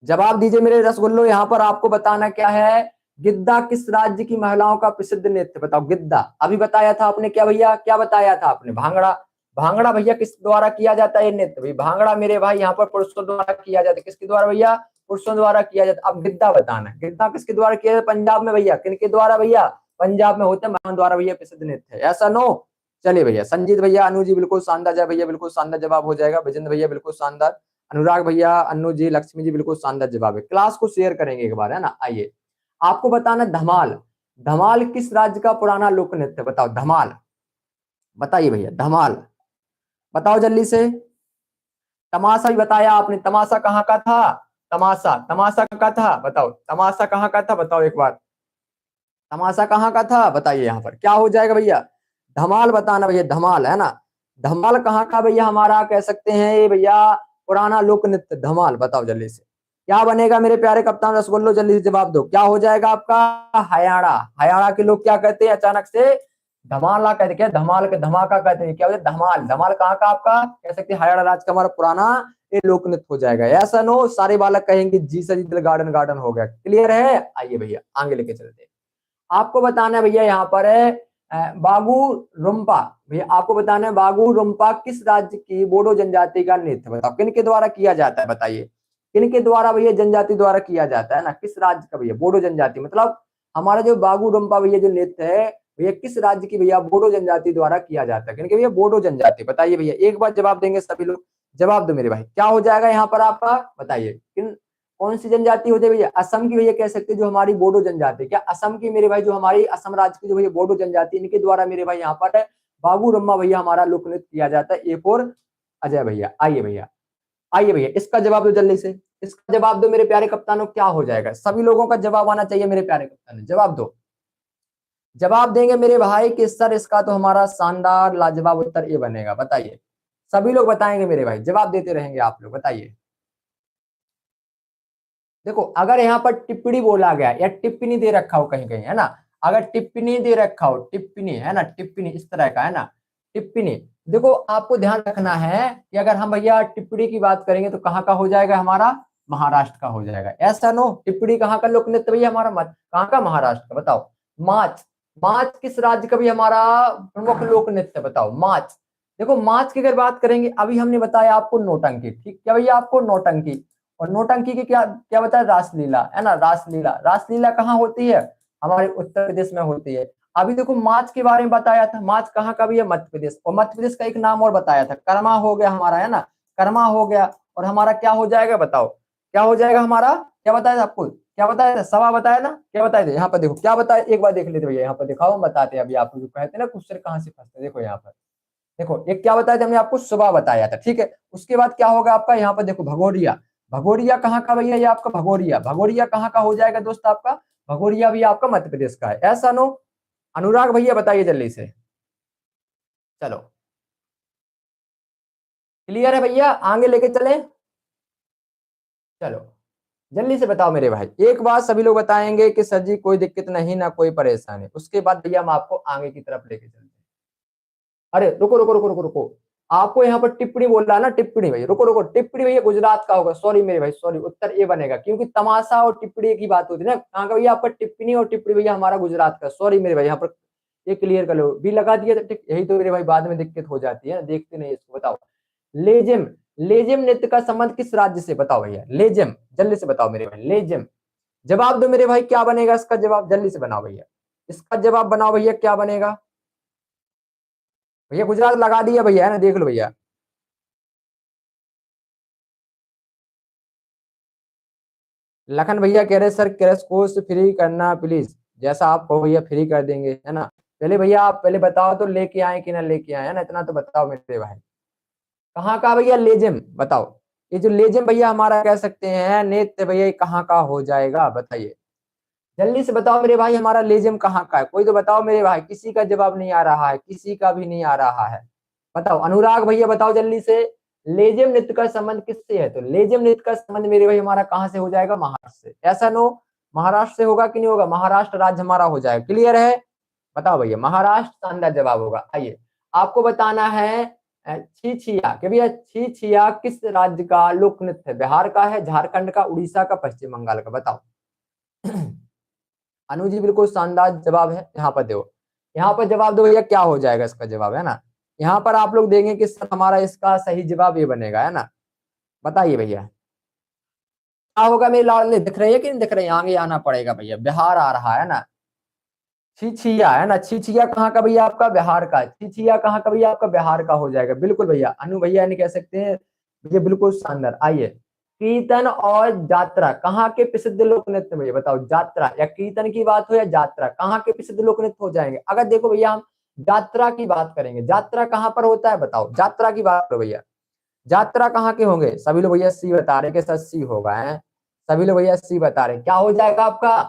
Speaker 1: जवाब दीजिए मेरे रसगुल्लो। यहाँ पर आपको बताना क्या है, गिद्दा किस राज्य की महिलाओं का प्रसिद्ध नृत्य, बताओ। गिद्दा अभी बताया था आपने, क्या भैया क्या बताया था आपने, भांगड़ा। भांगड़ा भैया किस द्वारा किया जाता है ये नृत्य, भाई भांगड़ा मेरे भाई यहाँ पर पुरुषों द्वारा किया जाता है। किसके द्वारा भैया, पुरुषों द्वारा किया जाता है। अब गिद्दा बताना है, गिद्दा किसके द्वारा किया जाता है, पंजाब में भैया, किनके द्वारा भैया, पंजाब में होते हैं द्वारा भैया प्रसिद्ध नृत्य है। ऐसा नो, चलिए भैया संजीत भैया, अनु जी बिल्कुल शानदार, जय भैया बिल्कुल शानदार जवाब हो जाएगा, विजेंद्र भैया बिल्कुल शानदार, अनुराग भैया, अन्नू जी, लक्ष्मी जी बिल्कुल शानदार जवाब है। क्लास को शेयर करेंगे एक बार है ना। आइए आपको बताना धमाल, धमाल किस राज्य का पुराना लोक नृत्य है, बताओ। धमाल बताइए भैया, धमाल बताओ जल्दी से। तमाशा भी बताया आपने, तमाशा कहाँ का था, तमाशा, तमाशा का था, बताओ तमाशा कहाँ का था, बताओ एक बार। तमाशा कहाँ का था बताइए, यहाँ पर क्या हो जाएगा भैया, धमाल बताना भैया, धमाल है ना। धमाल कहाँ का भैया हमारा, कह सकते हैं ये भैया पुराना लोक नृत्य धमाल, बताओ जल्दी से क्या बनेगा मेरे प्यारे कप्तान रसगुल्लो, जल्दी से जवाब दो क्या हो जाएगा आपका। हरियाणा, हरियाणा के लोग क्या कहते हैं अचानक से, धमाला कहते, क्या धमाल के धमाका कहते हैं, क्या बोलते धमाल, धमाल कहाँ का आपका, कह सकते हैं हरियाणा राज्य का हमारा पुराना ये लोक नृत्य हो जाएगा। ऐसा नो, सारे बालक कहेंगे जी सर जी, गार्डन गार्डन हो गया। क्लियर है, आइए भैया आगे लेके चलते हैं। आपको बताना है भैया यहाँ पर है बागू रुम्पा, भैया आपको बताना है बागू रुम्पा किस राज्य की बोडो जनजाति का नृत्य, बताओ किन के द्वारा किया जाता है, बताइए किन के द्वारा भैया, जनजाति द्वारा किया जाता है ना, किस राज्य का भैया, बोडो जनजाति, मतलब हमारा जो बागू रुम्पा भैया जो नृत्य है भैया किस राज्य की भैया, बोडो जनजाति द्वारा किया जाता है, किनके भैया, बोडो जनजाति। बताइए भैया एक बार जवाब देंगे सभी लोग, जवाब दो मेरे भाई क्या हो जाएगा यहाँ पर आपका, बताइए किन, कौन सी जनजाति होती है भैया, असम की भैया, कह सकते हैं जो हमारी बोडो जनजाति, क्या असम की मेरे भाई, जो हमारी असम राज्य की जो भैया बोडो जनजाति, इनके द्वारा मेरे भाई यहाँ पर है बाबू रम्मा भैया हमारा लोक नृत्य किया जाता है। ए फोर अजय भैया। आइए भैया आइए भैया इसका जवाब दो जल्दी से, इसका जवाब दो मेरे प्यारे कप्तानों, क्या हो जाएगा? सभी लोगों का जवाब आना चाहिए मेरे प्यारे कप्तान, जवाब दो। जवाब देंगे मेरे भाई कि सर इसका तो हमारा शानदार लाजवाब उत्तर ये बनेगा, बताइए। सभी लोग बताएंगे मेरे भाई, जवाब देते रहेंगे आप लोग, बताइए। देखो अगर यहाँ पर टिप्पणी बोला गया या टिप्पणी दे रखा हो कहीं कहीं, है ना, अगर टिप्पणी दे रखा हो, टिप्पणी है ना, टिप्पणी इस तरह का है ना, टिप्पणी, देखो आपको ध्यान रखना है कि अगर हम भैया टिप्पणी की बात करेंगे तो कहाँ का हो जाएगा हमारा? महाराष्ट्र का हो जाएगा। ऐसा नो, टिप्पणी कहाँ का लोक नृत्य भैया हमारा? मत कहाँ का? महाराष्ट्र का। बताओ माच, माच किस राज्य का भी हमारा प्रमुख लोक नृत्य? बताओ माच। देखो माच की अगर बात करेंगे, अभी हमने बताया आपको नौटंकी, ठीक क्या भैया? आपको नौटंकी, और नौटंकी की क्या क्या बताया? रासलीला, है ना, रासलीला। रासलीला कहाँ होती है? हमारे उत्तर प्रदेश में होती है। अभी देखो माच के बारे में बताया था, माच कहाँ का भी है? मध्य प्रदेश। और मध्य प्रदेश का एक नाम और बताया था, कर्मा हो गया हमारा, है ना, कर्मा हो गया। और हमारा क्या हो जाएगा? बताओ क्या हो जाएगा हमारा? क्या बताया था आपको? क्या बताया था? सवा बताया ना? क्या बताया था? यहाँ पर देखो क्या बताया, एक बार देख लेते भैया, यहाँ पर दिखाओ, हम बताते हैं। अभी आप जो कहते हैं ना क्वेश्चन कहाँ से फंसते, देखो यहाँ पर देखो, एक क्या बताया था हमने आपको? सुबह बताया था, ठीक है। उसके बाद क्या होगा आपका? यहाँ पर देखो भगोरिया, भगोरिया कहाँ का भैया? ये आपका भगोरिया, भगोरिया कहाँ का हो जाएगा दोस्त आपका? भगोरिया भी आपका मध्य प्रदेश का है, ऐसा नो? अनुराग भैया बताइए जल्दी से, चलो क्लियर है भैया? आगे लेके चले, चलो जल्दी से बताओ मेरे भाई। एक बात सभी लोग बताएंगे कि सर जी कोई दिक्कत नहीं, ना कोई परेशानी। उसके बाद भैया हम आपको आगे की तरफ लेके चलते हैं। अरे रुको रुको रुको रुको रुको, आपको यहाँ पर टिप्पणी बोल रहा है ना, टिप्पणी भैया, रुको रुको, टिप्पणी भैया गुजरात का होगा, सॉरी मेरे भाई सॉरी, उत्तर ए बनेगा, क्योंकि तमाशा और टिप्पणी की बात होती है ना। कहाँ का भैया आपका? टिप्पणी और टिप्पणी भैया हमारा गुजरात का, सॉरी मेरे भाई, यहाँ पर ये क्लियर कर लो, भी लगा दिया तो ठीक, यही तो मेरे भाई बाद में दिक्कत हो जाती है ना, देखते नहीं इसको। बताओ लेजिम, लेजिम नृत्य का संबंध किस राज्य से? बताओ भैया, लेजिम जल्दी से बताओ मेरे भाई, लेजिम। जवाब दो मेरे भाई, क्या बनेगा इसका जवाब? जल्दी से बनाओ भैया, इसका जवाब बनाओ भैया, क्या बनेगा भैया? गुजरात लगा दिया भैया, है ना, देख लो भैया। लखन भैया कह रहे सर क्रैश कोर्स फ्री करना प्लीज, जैसा आप कहो भैया फ्री कर देंगे, है ना। पहले भैया आप पहले बताओ तो लेके आए कि ना लेके आए, है ना, इतना तो बताओ मेरे भाई। कहाँ का भैया लेजिम? बताओ ये जो लेजिम भैया हमारा कह सकते हैं नृत्य भैया, ये कहाँ का हो जाएगा? बताइए जल्दी से बताओ मेरे भाई, हमारा लेजिम कहाँ का है? कोई तो बताओ मेरे भाई, किसी का जवाब नहीं आ रहा है, किसी का भी नहीं आ रहा है। बताओ अनुराग भैया बताओ जल्दी से, लेजिम नृत्य का संबंध किससे है? तो लेजिम नृत्य का संबंध मेरे भाई हमारा कहाँ से हो जाएगा? महाराष्ट्र से, ऐसा नो? महाराष्ट्र से होगा कि नहीं होगा? महाराष्ट्र राज्य हमारा हो जाएगा, क्लियर है? बताओ भैया, महाराष्ट्र शानदार जवाब होगा। आइए आपको बताना है छिछिया, कि भैया छिछिया किस राज्य का लोक नृत्य है? बिहार का है, झारखंड का, उड़ीसा का, पश्चिम बंगाल का? बताओ। अनु जी बिल्कुल शानदार जवाब है, यहाँ पर दो, यहाँ पर जवाब दो भैया, क्या हो जाएगा इसका जवाब, है ना। यहाँ पर आप लोग देंगे कि सर हमारा इसका सही जवाब ये बनेगा, है ना। बताइए भैया क्या होगा मेरे लाल, दिख रही है कि नहीं दिख रही है? आगे आना पड़ेगा भैया, बिहार आ रहा है ना। छिछिया, है ना, छिछिया कहाँ का भैया आपका? बिहार का। छिछिया कहाँ का भैया आपका? बिहार का हो जाएगा, बिल्कुल भैया। अनु भैया नहीं कह सकते हैं भैया, बिल्कुल शानदार। आइए कीर्तन और जात्रा कहाँ के प्रसिद्ध लोक नृत्य भैया? बताओ जात्रा या कीर्तन की बात हो या जात्रा, कहाँ के प्रसिद्ध लोक नृत्य हो जाएंगे? अगर देखो भैया हम यात्रा की बात करेंगे, यात्रा कहाँ पर होता है? बताओ यात्रा की बात करो भैया, यात्रा कहाँ के होंगे? सभी लोग भैया सी बता रहे कि सर सी होगा, है सभी लोग भैया सी बता रहे, क्या हो जाएगा आपका?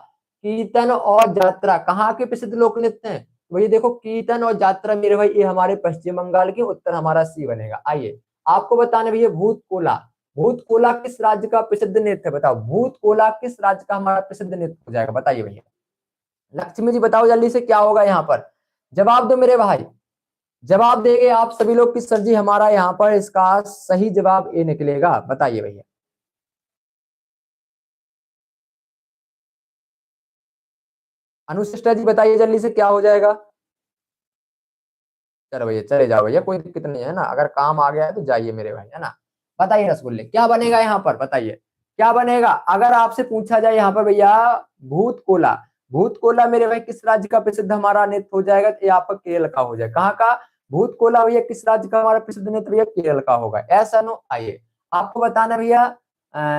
Speaker 1: कीर्तन और यात्रा कहाँ के प्रसिद्ध लोक नृत्य हैं? भैया देखो कीर्तन और यात्रा मेरे भाई ये हमारे पश्चिम बंगाल के, उत्तर हमारा सी बनेगा। आइए आपको बताने भैया भूत कोला, भूत कोला किस राज्य का प्रसिद्ध नृत्य है? बताओ भूत कोला किस राज्य का हमारा प्रसिद्ध नृत्य हो जाएगा? बताइए भैया। लक्ष्मी जी बताओ जल्दी से, क्या होगा यहाँ पर? जवाब दो मेरे भाई, जवाब देंगे आप सभी लोग कि सर जी हमारा यहाँ पर इसका सही जवाब ए निकलेगा। बताइए भैया। अनुशिष्टा जी बताइए जल्दी से, क्या हो जाएगा? चलो भैया चले जाओ भैया, कोई दिक्कत नहीं है ना, अगर काम आ गया है तो जाइए मेरे भाई, है ना। बताइए रसगुल्ले क्या बनेगा यहाँ पर? बताइए क्या बनेगा? अगर आपसे पूछा जाए यहाँ पर भैया भूत कोला, भूत कोला मेरे भाई किस राज्य का प्रसिद्ध हमारा नृत्य हो जाएगा? तो ये आपका केरल का हो जाएगा। कहाँ का भूत कोला भैया? किस राज्य का हमारा प्रसिद्ध नृत्य भैया? केरल का होगा, ऐसा नो। आइए आपको बताना भैया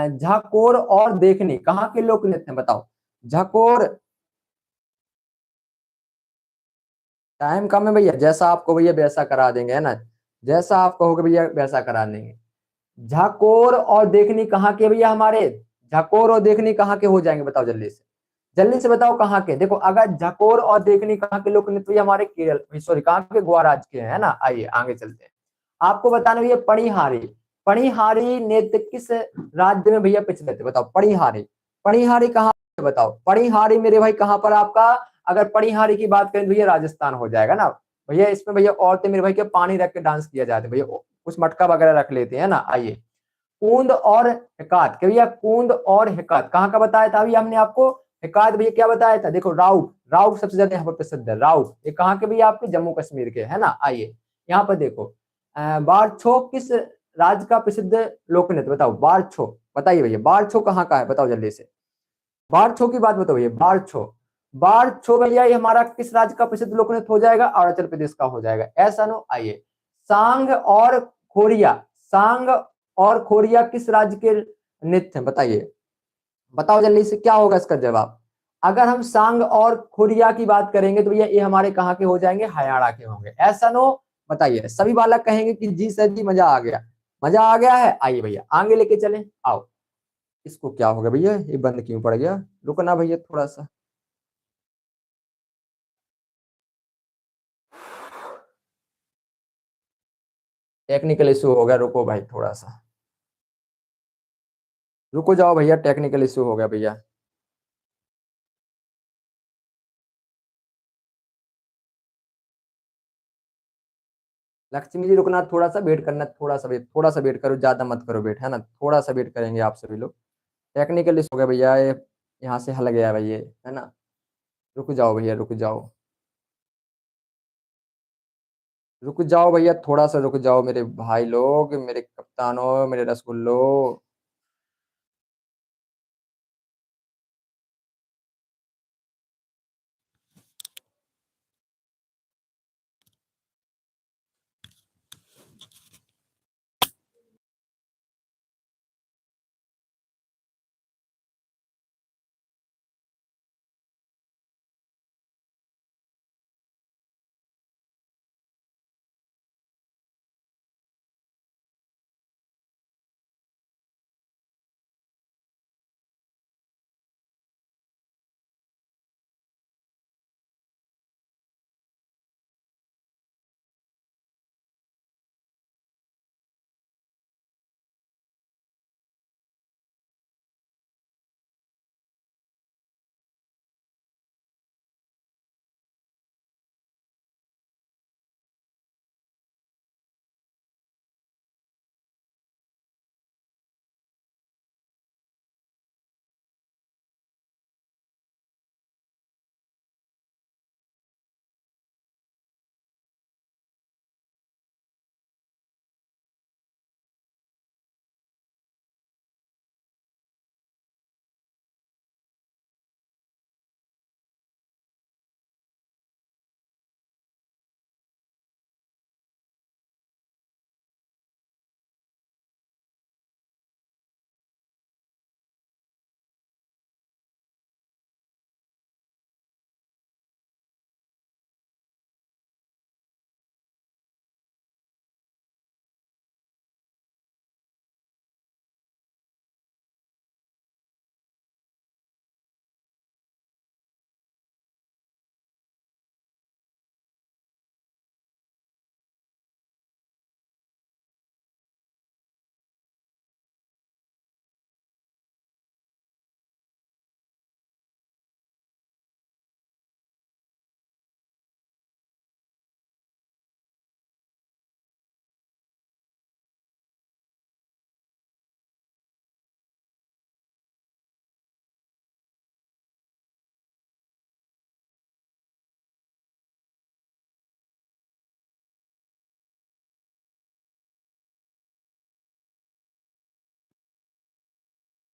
Speaker 1: झाकोर और देखनी कहाँ के लोक नृत्य हैं? बताओ झाकोर। टाइम कम है भैया, जैसा आप कहो भैया वैसा करा देंगे, है ना, जैसा आप कहोगे भैया वैसा करा देंगे। झकोर और देखनी कहाँ के भैया हमारे, झकोर और देखनी कहाँ के हो जाएंगे, बताओ जल्दी से बताओ कहाँ के। देखो अगर झकोर और देखनी कहाँ के लोक नृत्य, हमारे केरल, सॉरी कहाँ के, गोवा राज्य के है ना। आइए आगे चलते हैं। आपको बताना भैया पणिहारी, पणिहारी नृत्य किस राज्य में भैया प्रचलित है, बताओ पणिहारी, पणिहारी कहाँ पे, बताओ पणिहारी मेरे भाई कहाँ पर आपका, अगर पणिहारी की बात करें तो भैया राजस्थान हो जाएगा ना भैया। इसमें भैया औरतें मेरे भाई के पानी रख के डांस किया जाता है भैया, कुछ मटका वगैरह रख लेते हैं ना। आइए कूंद और हिकात के भैया, कूंद और हिकात कहाँ का बताया था भैया हमने आपको, हिकात भैया क्या बताया था, देखो राउत, राउत सबसे ज्यादा यहाँ पर प्रसिद्ध है, राउत ये कहाँ के भैया आपके, जम्मू कश्मीर के है ना। आइए यहाँ पर देखो बारछो किस राज्य का प्रसिद्ध लोक नृत्य, बताओ बारछो, बताइए भैया बारछो कहाँ का है, बताओ जल्दी से, बारछो की बात बताओ भैया, बारछो, बारछो भैया ये हमारा किस राज्य का प्रसिद्ध लोक नृत्य हो जाएगा, अरुणाचल प्रदेश का हो जाएगा, ऐसा नो। आइए सांग और खोरिया, सांग और खोरिया किस राज्य के नृत्य हैं, बताइए, बताओ जल्दी से क्या होगा इसका जवाब। अगर हम सांग और खोरिया की बात करेंगे तो भैया ये हमारे कहाँ के हो जाएंगे, हरियाणा के होंगे, ऐसा नो। बताइए सभी बालक कहेंगे कि जी सर जी मजा आ गया, मजा आ गया है। आइए भैया आगे लेके चले, आओ। इसको क्या हो गया भैया, ये बंद क्यों पड़ गया, रुकना भैया थोड़ा सा, टेक्निकल इशू हो गया, रुको भाई थोड़ा सा, रुको जाओ भैया, टेक्निकल इशू हो गया भैया। लक्ष्मी जी रुकना, थोड़ा सा वेट करना, थोड़ा सा वेट करो, ज्यादा मत करो वेट, है ना, थोड़ा सा वेट करेंगे आप सभी लोग। टेक्निकल इशू हो गया भैया, ये यहाँ से हल गया भैया, है ना। रुक जाओ भैया, रुक जाओ, रुक जाओ भैया, थोड़ा सा रुक जाओ मेरे भाई लोग, मेरे कप्तानों, मेरे रसगुल्लो।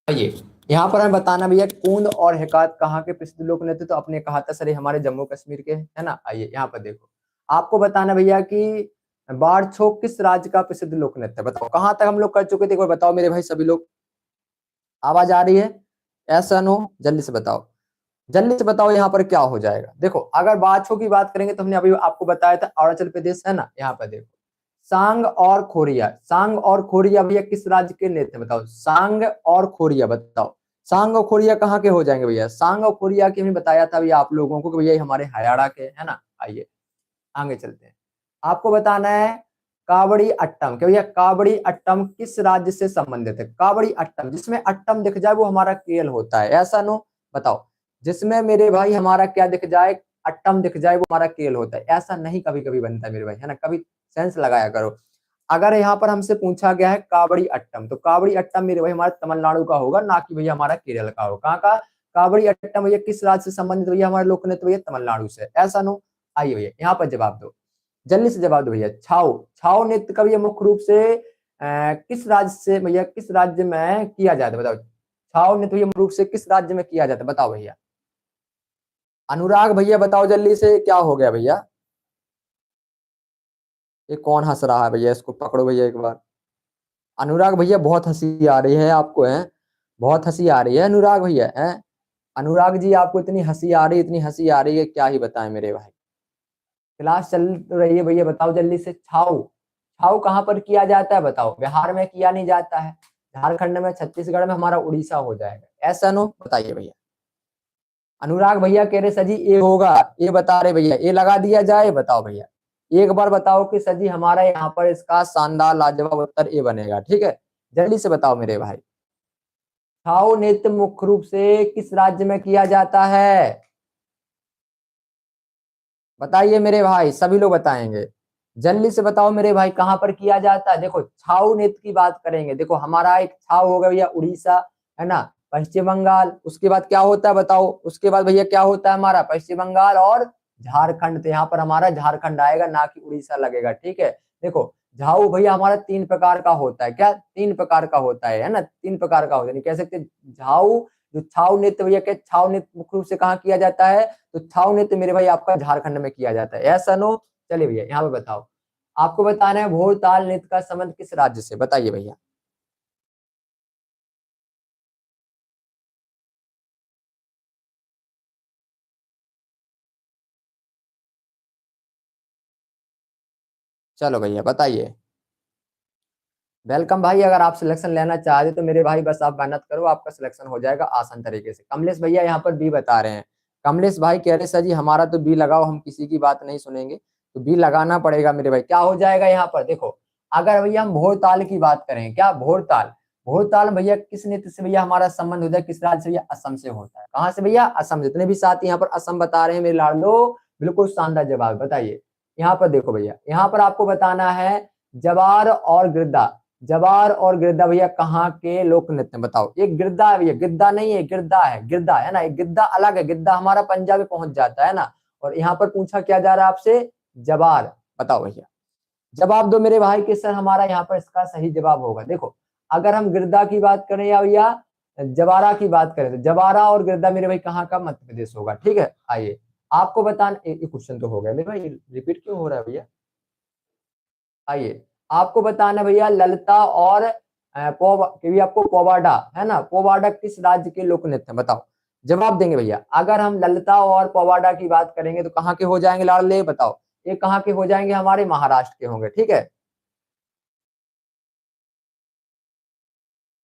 Speaker 1: ये यहाँ पर हमें बताना भैया कूंद और हिकात कहाँ के प्रसिद्ध लोक नृत्य, तो अपने कहा था सर ये हमारे जम्मू कश्मीर के है ना। आइए यहाँ पर देखो, आपको बताना भैया कि बारछो किस राज्य का प्रसिद्ध लोक नृत्य, बताओ कहाँ तक हम लोग कर चुके थे, एक बार बताओ मेरे भाई सभी लोग, आवाज आ रही है, ऐसा नो, जल्दी से बताओ, जल्दी से बताओ यहाँ पर क्या हो जाएगा। देखो अगर बारछो की बात करेंगे तो हमने अभी आपको बताया था अरुणाचल प्रदेश है ना, यहाँ पर देखो सांग और खोरिया, सांग और खोरिया भैया किस राज्य के नृत्य बताओ, सांग और खोरिया बताओ। सांग और खोरिया कहाँ के हो जाएंगे भैया, सांग और खोरिया के हमने बताया था भैया आप लोगों को कि भैया हमारे हरियाणा के है ना। आइए आगे चलते हैं, आपको बताना है कावड़ी अट्टम कि भैया कावड़ी अट्टम किस राज्य से संबंधित है। कावड़ी अट्टम, जिसमें अट्टम दिख जाए वो हमारा केल होता है, ऐसा नो बताओ। जिसमें मेरे भाई हमारा क्या दिख जाए, अट्टम दिख जाए वो हमारा केल होता है, ऐसा नहीं कभी कभी बनता है मेरे भाई, है ना, कभी सेंस लगाया करो। अगर यहाँ पर हमसे पूछा गया है कावड़ी अट्टम, तो कावड़ी अट्टम मेरे भाई हमारे तमिलनाडु का होगा, ना कि भैया हमारा केरल का होगा। कहाँ का कावड़ी अट्टम भैया किस राज्य से संबंधित भैया, हमारे लोक नृत्य भैया तमिलनाडु से, ऐसा नो। आइए भैया यहाँ पर जवाब दो, जल्दी से जवाब दो भैया। छाऊ, छाऊ नृत्य का भैया मुख्य रूप से किस राज्य से भैया, किस राज्य में किया जाता है बताओ। छाऊ नृत्य भैया मुख्य रूप से किस राज्य में किया जाता है बताओ भैया। अनुराग भैया बताओ जल्दी से, क्या हो गया भैया, ये कौन हंस रहा है भैया, इसको पकड़ो भैया एक बार। अनुराग भैया बहुत हंसी आ रही है आपको, है बहुत हंसी आ रही है अनुराग भैया, है अनुराग जी आपको इतनी हंसी आ रही है, इतनी हंसी आ रही है, क्या ही बताएं मेरे भाई। क्लास चल रही है भैया, बताओ जल्दी से। छाऊ, छाऊ कहाँ पर किया जाता है बताओ, बिहार में किया नहीं जाता है, झारखंड में, छत्तीसगढ़ में, हमारा उड़ीसा हो जाएगा, ऐसा नो बताइए भैया। अनुराग भैया कह रहे सजी ए होगा, ये बता रहे भैया, ए लगा दिया जाए, बताओ भैया एक बार बताओ कि सजी हमारा यहाँ पर इसका शानदार लाजवाब उत्तर ए बनेगा, ठीक है, जल्दी से बताओ मेरे भाई। छाऊ नृत्य मुख्य रूप से किस राज्य में किया जाता है, बताइए मेरे भाई, सभी लोग बताएंगे, जल्दी से बताओ मेरे भाई कहां पर किया जाता है। देखो छाऊ नृत्य की बात करेंगे, देखो हमारा एक छाऊ होगा भैया उड़ीसा, है ना, पश्चिम बंगाल, उसके बाद क्या होता है बताओ, उसके बाद भैया क्या होता है हमारा पश्चिम बंगाल और झारखंड, तो यहाँ पर हमारा झारखंड आएगा, ना कि उड़ीसा लगेगा, ठीक है। देखो झाऊ भैया हमारा तीन प्रकार का होता है, क्या तीन प्रकार का होता है ना, तीन प्रकार का होता है, नहीं कह सकते झाऊ। जो छाऊ नृत्य भैया के, छाऊ नृत्य मुख्य रूप से कहाँ किया जाता है, तो छाऊ नृत्य मेरे भाई आपका झारखंड में किया जाता है, ऐसा नो। चलिए भैया यहाँ पे बताओ, आपको बताना है भोरताल नृत्य का संबंध किस राज्य से, बताइए भैया। चलो भैया बताइए। वेलकम भाई, अगर आप सिलेक्शन लेना चाहते तो मेरे भाई बस आप मेहनत करो, आपका सिलेक्शन हो जाएगा आसान तरीके से। कमलेश भैया यहाँ पर बी बता रहे हैं, कमलेश भाई कह रहे सर जी हमारा तो बी लगाओ, हम किसी की बात नहीं सुनेंगे, तो बी लगाना पड़ेगा मेरे भाई। क्या हो जाएगा यहाँ पर, देखो अगर भैया हम भोरताल की बात करें, क्या भोरताल, भोरताल भैया किस नृत्य से भैया हमारा संबंध होता है, किस राज्य से भैया, असम से होता है। कहाँ से भैया, असम। जितने भी साथी यहाँ पर असम बता रहे हैं मेरे लाडलो, बिल्कुल शानदार जवाब, बताइए। यहाँ पर देखो भैया, यहाँ पर आपको बताना है जवार और गिरदा, जवार और गिरदा भैया कहाँ के लोक नृत्य बताओ। एक गिरदा है भैया, गिद्दा नहीं है, गिरदा है, गिरदा है ना, एक गिद्दा अलग है, गिद्दा हमारा पंजाब में पहुंच जाता है ना। और यहाँ पर पूछा क्या जा रहा है आपसे, जवार, बताओ भैया जवाब दो मेरे भाई कि सर हमारा यहाँ पर इसका सही जवाब होगा। देखो अगर हम गिरदा की बात करें या भैया जवारा की बात करें, तो जवारा और गिरदा मेरे भाई कहाँ का, मध्य प्रदेश होगा, ठीक है। आइए आपको बताना, एक क्वेश्चन तो हो गया मेरे भाई, रिपीट क्यों हो रहा है भैया। आइए आपको बताना भैया ललिता और आपको पोवाडा, है ना, पोवाडा किस राज्य के लोक नृत्य बताओ। जवाब देंगे भैया, अगर हम ललिता और पोवाडा की बात करेंगे तो कहाँ के हो जाएंगे लाडले, बताओ ये कहाँ के हो जाएंगे, हमारे महाराष्ट्र के होंगे, ठीक है।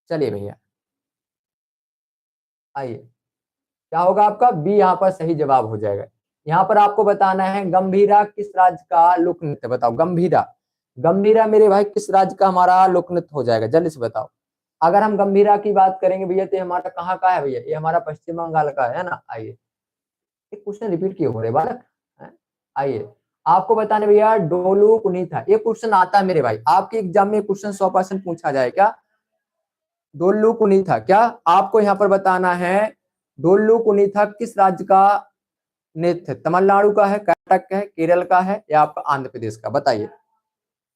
Speaker 1: चलिए भैया आइए, क्या होगा आपका बी यहाँ पर सही जवाब हो जाएगा। यहाँ पर आपको बताना है गंभीरा किस राज्य का लोक नृत्य बताओ, गंभीरा, गंभीरा मेरे भाई किस राज्य का हमारा लोक नृत्य हो जाएगा, जल्दी से बताओ। अगर हम गंभीरा की बात करेंगे भैया तो ये हमारा कहाँ का है भैया, ये हमारा पश्चिम बंगाल का है ना। आइए एक क्वेश्चन रिपीट क्यों हो रहे बालक, हैं? आइए आपको बताने भैया डोलू कुनीथा, ये क्वेश्चन आता है मेरे भाई आपके एग्जाम में, क्वेश्चन 100% पूछा जाए क्या, डोलू कुनीथा, क्या आपको यहाँ पर बताना है डोलू कुनीथा किस राज्य का नृत्य, तमिलनाडु का है, कर्नाटक का है, केरल का है, या आपका आंध्र प्रदेश का, बताइए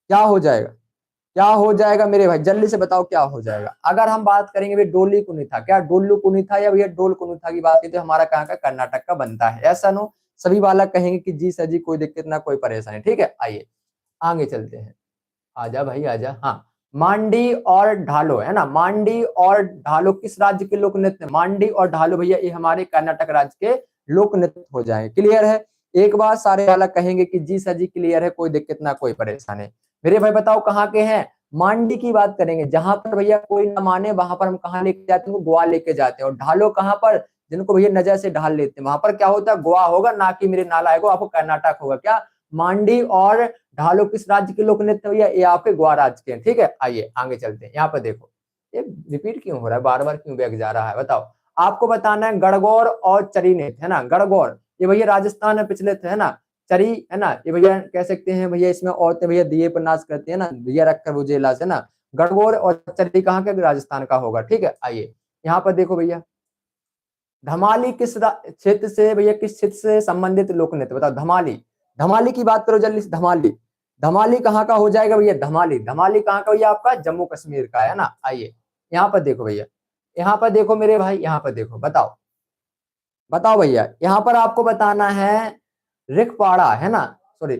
Speaker 1: क्या हो जाएगा, क्या हो जाएगा मेरे भाई, जल्दी से बताओ क्या हो जाएगा। अगर हम बात करेंगे भैया डोली कुनीथा, क्या डोलू कुनीथा या भैया डोल कुनीथा की बात की, तो हमारा कहाँ का, कर्नाटक का बनता है, ऐसा नो। सभी बालक कहेंगे कि जी सर जी कोई दिक्कत ना, कोई परेशानी, ठीक है। आइए आगे चलते हैं, आजा भाई आजा। हाँ मांडी और ढालो, है ना, मांडी और ढालो किस राज्य के लोक नृत्य, मांडी और ढालो भैया ये हमारे कर्नाटक राज्य के लोक नृत्य हो जाएंगे, क्लियर है। एक बार सारे बालक कहेंगे कि जी सर जी क्लियर है, कोई दिक्कत ना कोई परेशानी। मेरे भाई बताओ कहाँ के हैं, मांडी की बात करेंगे, जहां पर भैया कोई ना माने वहां पर हम कहाँ लेके जाते हैं, गोवा लेके जाते हैं। और ढालो कहाँ पर, जिनको भैया नजर से ढाल लेते हैं, वहां पर क्या होता है, गोवा होगा, ना कि मेरे नाला आएगा आपको कर्नाटक होगा। क्या मांडी और ढालो किस राज्य के लोक नृत्य भैया, ये आपके गोवा राज्य के हैं। ठीक है, आइए आगे चलते हैं। यहाँ पर देखो ये रिपीट क्यों हो रहा है, बार बार क्यों बैग जा रहा है, बताओ। आपको बताना है गणगौर और चरी नृत्य, है ना। गणगौर ये भैया राजस्थान में प्रचलित है ना। चरी है ना, ये भैया कह सकते हैं भैया, इसमें औरतें भैया दिए पर नाच करती है ना, दिया रखकर बुझेला से ना। गणगौर और चरी कहाँ के, राजस्थान का होगा। ठीक है, आइए यहाँ पर देखो भैया, धमाली किस क्षेत्र से भैया, किस क्षेत्र से संबंधित लोक नृत्य, बताओ। धमाली, धमाली की बात करो जल्दी से। धमाली, धमाली कहाँ का हो जाएगा भैया, धमाली, धमाली कहाँ का भैया, आपका जम्मू कश्मीर का है ना। आइए यहाँ पर देखो भैया, यहाँ पर देखो मेरे भाई, यहाँ पर देखो, बताओ बताओ भैया, यहाँ पर आपको बताना है रिखपाड़ा, है ना, सॉरी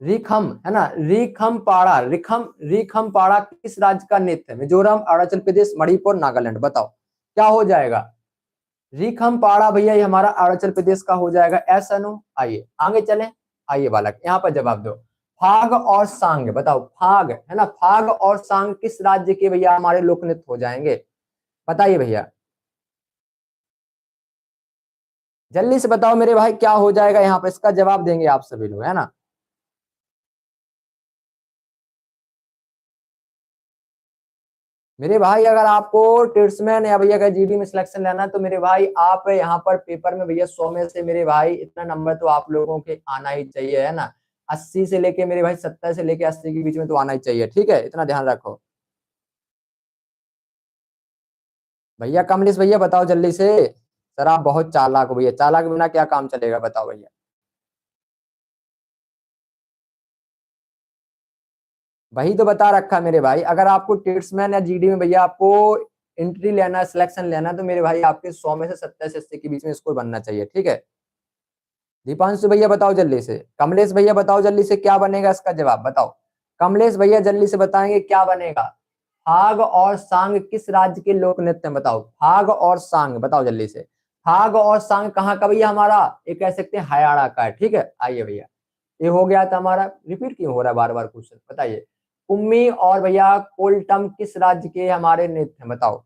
Speaker 1: रिखम, है ना, रिखम पाड़ा, रिखम पाड़ा किस राज्य का नृत्य है, मिजोरम, अरुणाचल प्रदेश, मणिपुर, नागालैंड, बताओ क्या हो जाएगा। रिखम पाड़ा भैया ये हमारा अरुणाचल प्रदेश का हो जाएगा, ऐसा नो। आइए आगे चलें, आइए बालक यहाँ पर जवाब दो। फाग और सांग, बताओ, फाग है ना, फाग और सांग किस राज्य के भैया हमारे लोक नृत्य हो जाएंगे, बताइए भैया, जल्दी से बताओ मेरे भाई, क्या हो जाएगा यहाँ पर, इसका जवाब देंगे आप सभी लोग, है ना। मेरे भाई अगर आपको ट्रेड्समैन या भैया अगर जीडी में सिलेक्शन लेना है तो मेरे भाई आप यहाँ पर पेपर में भैया 100 में से मेरे भाई इतना नंबर तो आप लोगों के आना ही चाहिए, है ना। 80 से लेके मेरे भाई 70 से लेके 80 के बीच में तो आना ही चाहिए, ठीक है, इतना ध्यान रखो। भैया कमलेश भैया बताओ जल्दी से। सर आप बहुत चालाक हो भैया, चालाक के बिना क्या काम चलेगा, बताओ भैया। वही तो बता रखा मेरे भाई, अगर आपको ट्रेड्समैन या जीडी में भैया आपको एंट्री लेना है, सिलेक्शन लेना है, तो मेरे भाई आपके 100 में से 70 से 80 के बीच में स्कोर बनना चाहिए, ठीक है। दीपांशु भैया बताओ जल्दी से, कमलेश भैया बताओ जल्दी से, क्या बनेगा इसका जवाब, बताओ। कमलेश भैया जल्दी से बताएंगे क्या बनेगा। फाग और सांग किस राज्य के लोक नृत्य हैं, बताओ। फाग और सांग बताओ जल्दी से। फाग और सांग कहाँ का भैया हमारा, ये कह सकते हैं हरियाणा का है, ठीक है। आइए भैया, ये हो गया था हमारा, रिपीट क्यों हो रहा है बार बार क्वेश्चन, बताइए। कुम्मी और भैया कोल्टम किस राज्य के हमारे नृत्य हैं, बताओ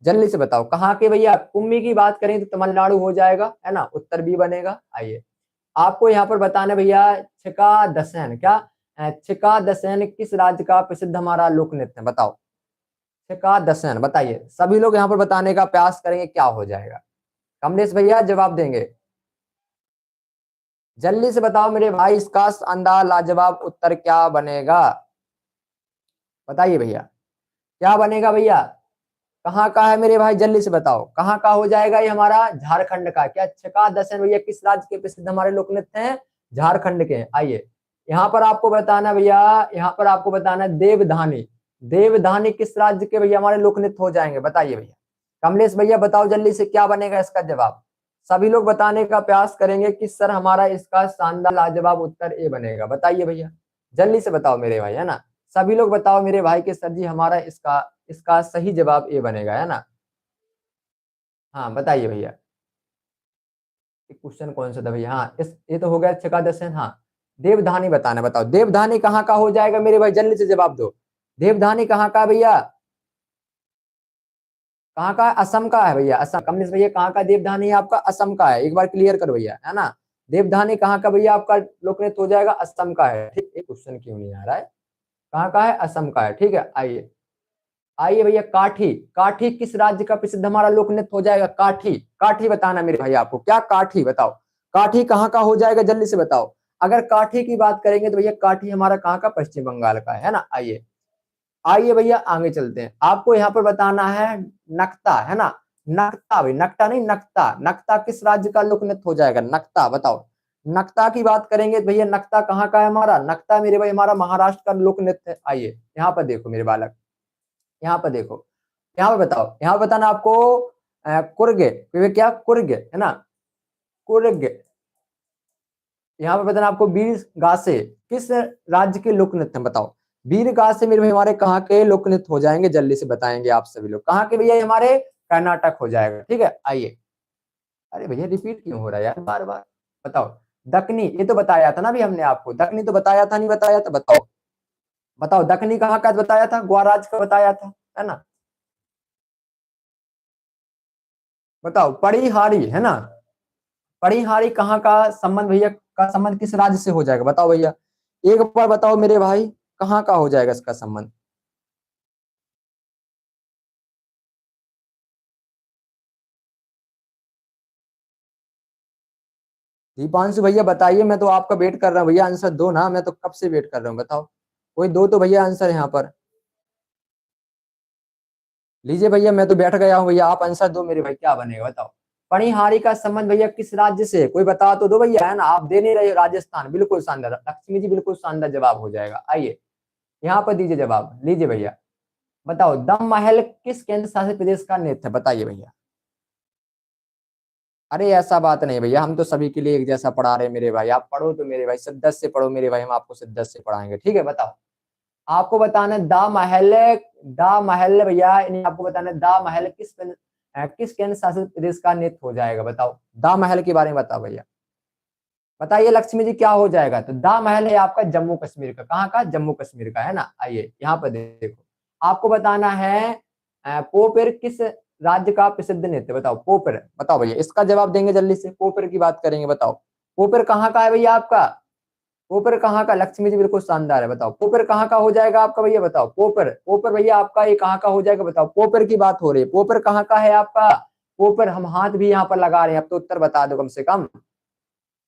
Speaker 1: जल्दी से बताओ, कहाँ के भैया। कुम्मी की बात करें तो तमिलनाडु हो जाएगा, है ना, उत्तर भी बनेगा। आइए आपको यहाँ पर बताना भैया, छिका दसन, क्या छिका दसन किस राज्य का प्रसिद्ध हमारा लोक नृत्य है, बताओ। छिका दसन बताइए, सभी लोग यहाँ पर बताने का प्रयास करेंगे, क्या हो जाएगा। कमलेश भैया जवाब देंगे, जल्दी से बताओ मेरे भाई, इसका शानदार लाजवाब उत्तर क्या बनेगा, बताइए भैया, क्या बनेगा भैया। कहाँ का है मेरे भाई, जल्दी से बताओ, कहाँ का हो जाएगा ये हमारा, झारखंड का। क्या छिका दसन भैया किस राज्य के प्रसिद्ध हमारे लोक नृत्य हैं, झारखंड के हैं। आइए यहाँ पर आपको बताना भैया, यहाँ पर आपको बताना देवधानी, देवधानी किस राज्य के भैया हमारे लोक नृत्य हो जाएंगे, बताइए भैया। कमलेश भैया बताओ जल्दी से, क्या बनेगा इसका जवाब। सभी लोग बताने का प्रयास करेंगे कि सर हमारा इसका शानदार लाजवाब उत्तर ए बनेगा, बताइए भैया, जल्दी से बताओ मेरे भाई, है ना। सभी लोग बताओ मेरे भाई के सर जी हमारा इसका इसका सही जवाब ए बनेगा, है ना। हाँ बताइए भैया, क्वेश्चन कौन सा था भैया, हाँ इस ये तो हो गया छका दर्शन, हाँ। देवधानी बताना, बताओ देवधानी कहाँ का हो जाएगा मेरे भाई, जल्दी से जवाब दो। देवधानी कहाँ का भैया, कहाँ का, असम का है भैया, असम। कमलेश भैया कहाँ का देवधानी है आपका, असम का है, एक बार क्लियर करो भैया, है ना। देवधानी कहाँ का भैया आपका लोक नृत्य हो जाएगा, असम का है, ठीक। एक क्वेश्चन क्यों नहीं आ रहा है, कहाँ का है, असम का है, ठीक है। आइए आइए भैया, काठी, काठी किस राज्य का प्रसिद्ध हमारा लोक नृत्य हो जाएगा, काठी, काठी बताना मेरे भाई आपको, क्या काठी, बताओ काठी कहाँ का हो जाएगा, जल्दी से बताओ। अगर काठी की बात करेंगे तो भैया काठी हमारा कहाँ का, पश्चिम बंगाल का है ना। आइए आइए भैया आगे चलते हैं, आपको यहाँ पर बताना है नक्ता, है ना। नक्ता भाई, नक्ता नहीं नक्ता, नक्ता किस राज्य का लोक नृत्य हो जाएगा, नक्ता बताओ। नक्ता की बात करेंगे तो भैया नक्ता कहाँ का है हमारा, नक्ता मेरे भाई हमारा महाराष्ट्र का लोक नृत्य है। आइए यहाँ पर देखो मेरे बालक, यहाँ पर देखो, यहाँ पे बताओ, यहाँ पे बताना आपको कुर्ग, क्या कुर्ग है ना, कुर्ग। यहाँ पे बताना आपको वीर गासे किस राज्य के लोक नृत्य हैं, बताओ। वीर गासे मेरे भाई हमारे कहाँ के लोक नृत्य हो जाएंगे, जल्दी से बताएंगे आप सभी लोग, कहाँ के भैया ये हमारे कर्नाटक हो जाएगा, ठीक है। आइए, अरे भैया रिपीट क्यों हो रहा है यार बार बार, बताओ। दक्कनी, ये तो बताया था ना भी हमने आपको, दक्कनी तो बताया था, नहीं बताया था, बताओ। बताओ दक्कनी कहाँ का बताया था, ग्वाराज का बताया था, है ना। बताओ पड़ीहारी, है ना, पड़ीहारी कहाँ का संबंध भैया, का संबंध किस राज्य से हो जाएगा, बताओ भैया, एक बार बताओ मेरे भाई, कहाँ का हो जाएगा इसका संबंध। दीपांशु भैया बताइए, मैं तो आपका वेट कर रहा हूँ भैया, आंसर दो ना, मैं तो कब से वेट कर रहा हूँ, बताओ कोई दो तो भैया आंसर यहाँ पर। लीजिए भैया, मैं तो बैठ गया हूँ भैया, आप आंसर दो मेरे भाई, क्या बनेगा बताओ। पणिहारी का संबंध भैया किस राज्य से है? कोई बता तो दो भैया, है ना, आप दे नहीं रहे हो। राजस्थान, बिल्कुल शानदार, लक्ष्मी जी बिल्कुल शानदार जवाब हो जाएगा। आइए यहाँ पर दीजिए जवाब, लीजिए भैया। बताओ दम महल किस केंद्र शासित प्रदेश का नेत्र है, बताइए भैया। अरे ऐसा बात नहीं भैया, हम तो सभी के लिए एक जैसा पढ़ा रहे हैं मेरे भाई, आप पढ़ो तो मेरे भाई शिद्दत से पढ़ो मेरे भाई, हम आपको शिद्दत से पढ़ाएंगे, ठीक है। बताओ, आपको बताना है दा महल, दा महल भैया, इन्हें आपको बताना है दा महल किस केंद्र शासित प्रदेश का नेत्र हो जाएगा, बताओ दा महल के बारे में बताओ भैया। बताइए लक्ष्मी जी क्या हो जाएगा, तो दा महल है आपका जम्मू कश्मीर का, कहाँ का, जम्मू कश्मीर का, है ना। आइए यहाँ पर देखो, आपको बताना है पोपेर किस राज्य का प्रसिद्ध नृत्य, बताओ पोपेर, बताओ भैया, इसका जवाब देंगे जल्दी से, पोपेर की बात करेंगे, बताओ पोपेर कहाँ का है भैया आपका, पोपेर कहाँ का, लक्ष्मी जी बिल्कुल शानदार है, बताओ पोपेर कहाँ का हो जाएगा आपका भैया, बताओ पोपेर, पोपेर भैया आपका ये कहाँ का हो जाएगा, बताओ पोपेर की बात हो रही है, पोपेर कहाँ का है आपका, पोपेर, हम हाथ भी यहाँ पर लगा रहे हैं, अब तो उत्तर बता दो कम से कम।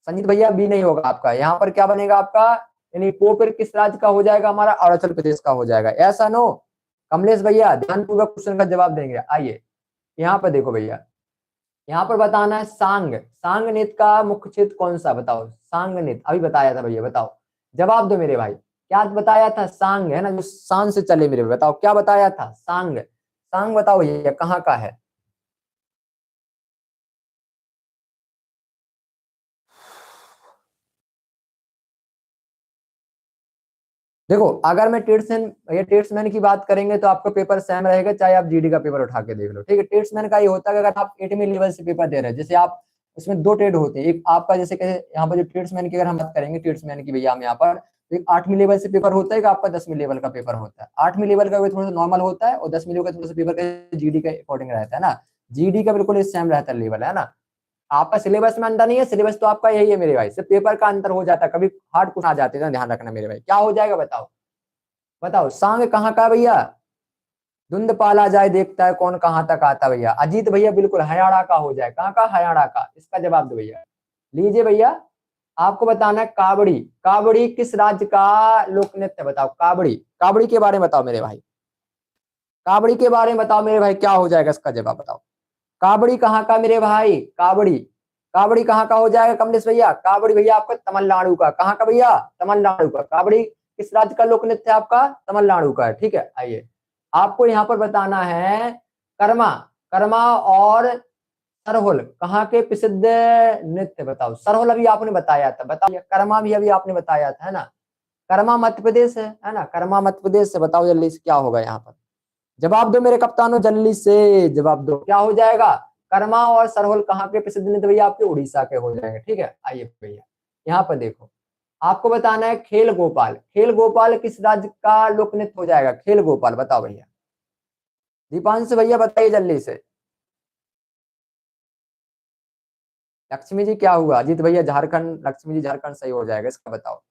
Speaker 1: संजीत भैया बी नहीं होगा आपका, यहाँ पर क्या बनेगा आपका, यानी पोपेर किस राज्य का हो जाएगा, हमारा अरुणाचल प्रदेश का हो जाएगा, ऐसा नो। कमलेश भैया ध्यानपूर्वक क्वेश्चन का जवाब देंगे। आइए यहाँ पर देखो भैया, यहाँ पर बताना है सांग, सांग नृत्य का मुख्य क्षेत्र कौन सा, बताओ सांग नृत्य, अभी बताया था भैया, बताओ जवाब दो मेरे भाई, क्या बताया था, सांग, है ना, जो शान से चले मेरे भाई, बताओ क्या बताया था, सांग, सांग बताओ भैया कहाँ का है। देखो अगर मैं ट्रेड्समैन की बात करेंगे तो आपका पेपर सेम रहेगा, चाहे आप जीडी का पेपर उठा के देख लो, ठीक है। ट्रेड्समैन का ये होता है कि अगर आप 8वीं लेवल से पेपर दे रहे हैं, जैसे आप उसमें दो ट्रेड होते हैं, एक आपका जैसे कि यहाँ पर जो ट्रेड्समैन की अगर हम बात करेंगे, ट्रेड्समैन की भैया हम यहाँ पर, तो एक 8वीं लेवल से पेपर होता है, एक आपका 10वीं लेवल का पेपर होता है। 8वीं लेवल का थोड़ा सा नॉर्मल होता है, और 10वीं लेवल का थोड़ा सा पेपर जीडी के अकॉर्डिंग रहता है ना, जीडी का बिल्कुल सेम रहता है लेवल, है ना। आपका सिलेबस में अंतर नहीं है, सिलेबस तो आपका यही है मेरे भाई, सिर्फ पेपर का अंतर हो जाता है, कभी हार्ड क्वेश्चन आ जाते हैं, ध्यान रखना मेरे भाई, क्या हो जाएगा बताओ। बताओ सांग कहाँ का भैया, धुंध पाला जाए देखता है कौन कहाँ तक आता भैया, अजीत भैया बिल्कुल हरियाणा का हो जाए, कहाँ का, हरियाणा का, इसका जवाब दो भैया। लीजिए भैया, आपको बताना है कावड़ी, कावड़ी किस राज्य का लोक नृत्य, बताओ कावड़ी, कावड़ी के बारे में बताओ मेरे भाई, कावड़ी के बारे में बताओ मेरे भाई, क्या हो जाएगा इसका जवाब, बताओ कावड़ी कहाँ का मेरे भाई, कावड़ी, कावड़ी कहाँ का हो जाएगा कमलेश भैया, कावड़ी भैया आपका तमिलनाडु का, कहाँ का भैया, तमिलनाडु का, कावड़ी किस राज्य का लोक नृत्य है आपका, तमिलनाडु का है, ठीक है। आइए आपको यहाँ पर बताना है कर्मा, कर्मा और सरहुल कहाँ के प्रसिद्ध नृत्य, बताओ सरहुल अभी आपने बताया था, बताइए कर्मा भी अभी आपने बताया था, है ना, कर्मा मध्य प्रदेश है ना, कर्मा मध्य प्रदेश से, बताओ जल्दी से क्या होगा यहाँ पर, जवाब दो मेरे कप्तानों जल्दी से जवाब दो, क्या हो जाएगा, कर्मा और सरहुल कहाँ के प्रसिद्ध नृत्य भैया, आपके उड़ीसा के हो जाएंगे, ठीक है। आइए भैया यहाँ पर देखो, आपको बताना है खेल गोपाल, खेल गोपाल किस राज्य का लोक नृत्य हो जाएगा, खेल गोपाल बताओ भैया, दीपांशु भैया बताइए जल्दी से। लक्ष्मी जी क्या हुआ, अजीत भैया झारखंड, लक्ष्मी जी झारखंड सही हो जाएगा, इसका बताओ।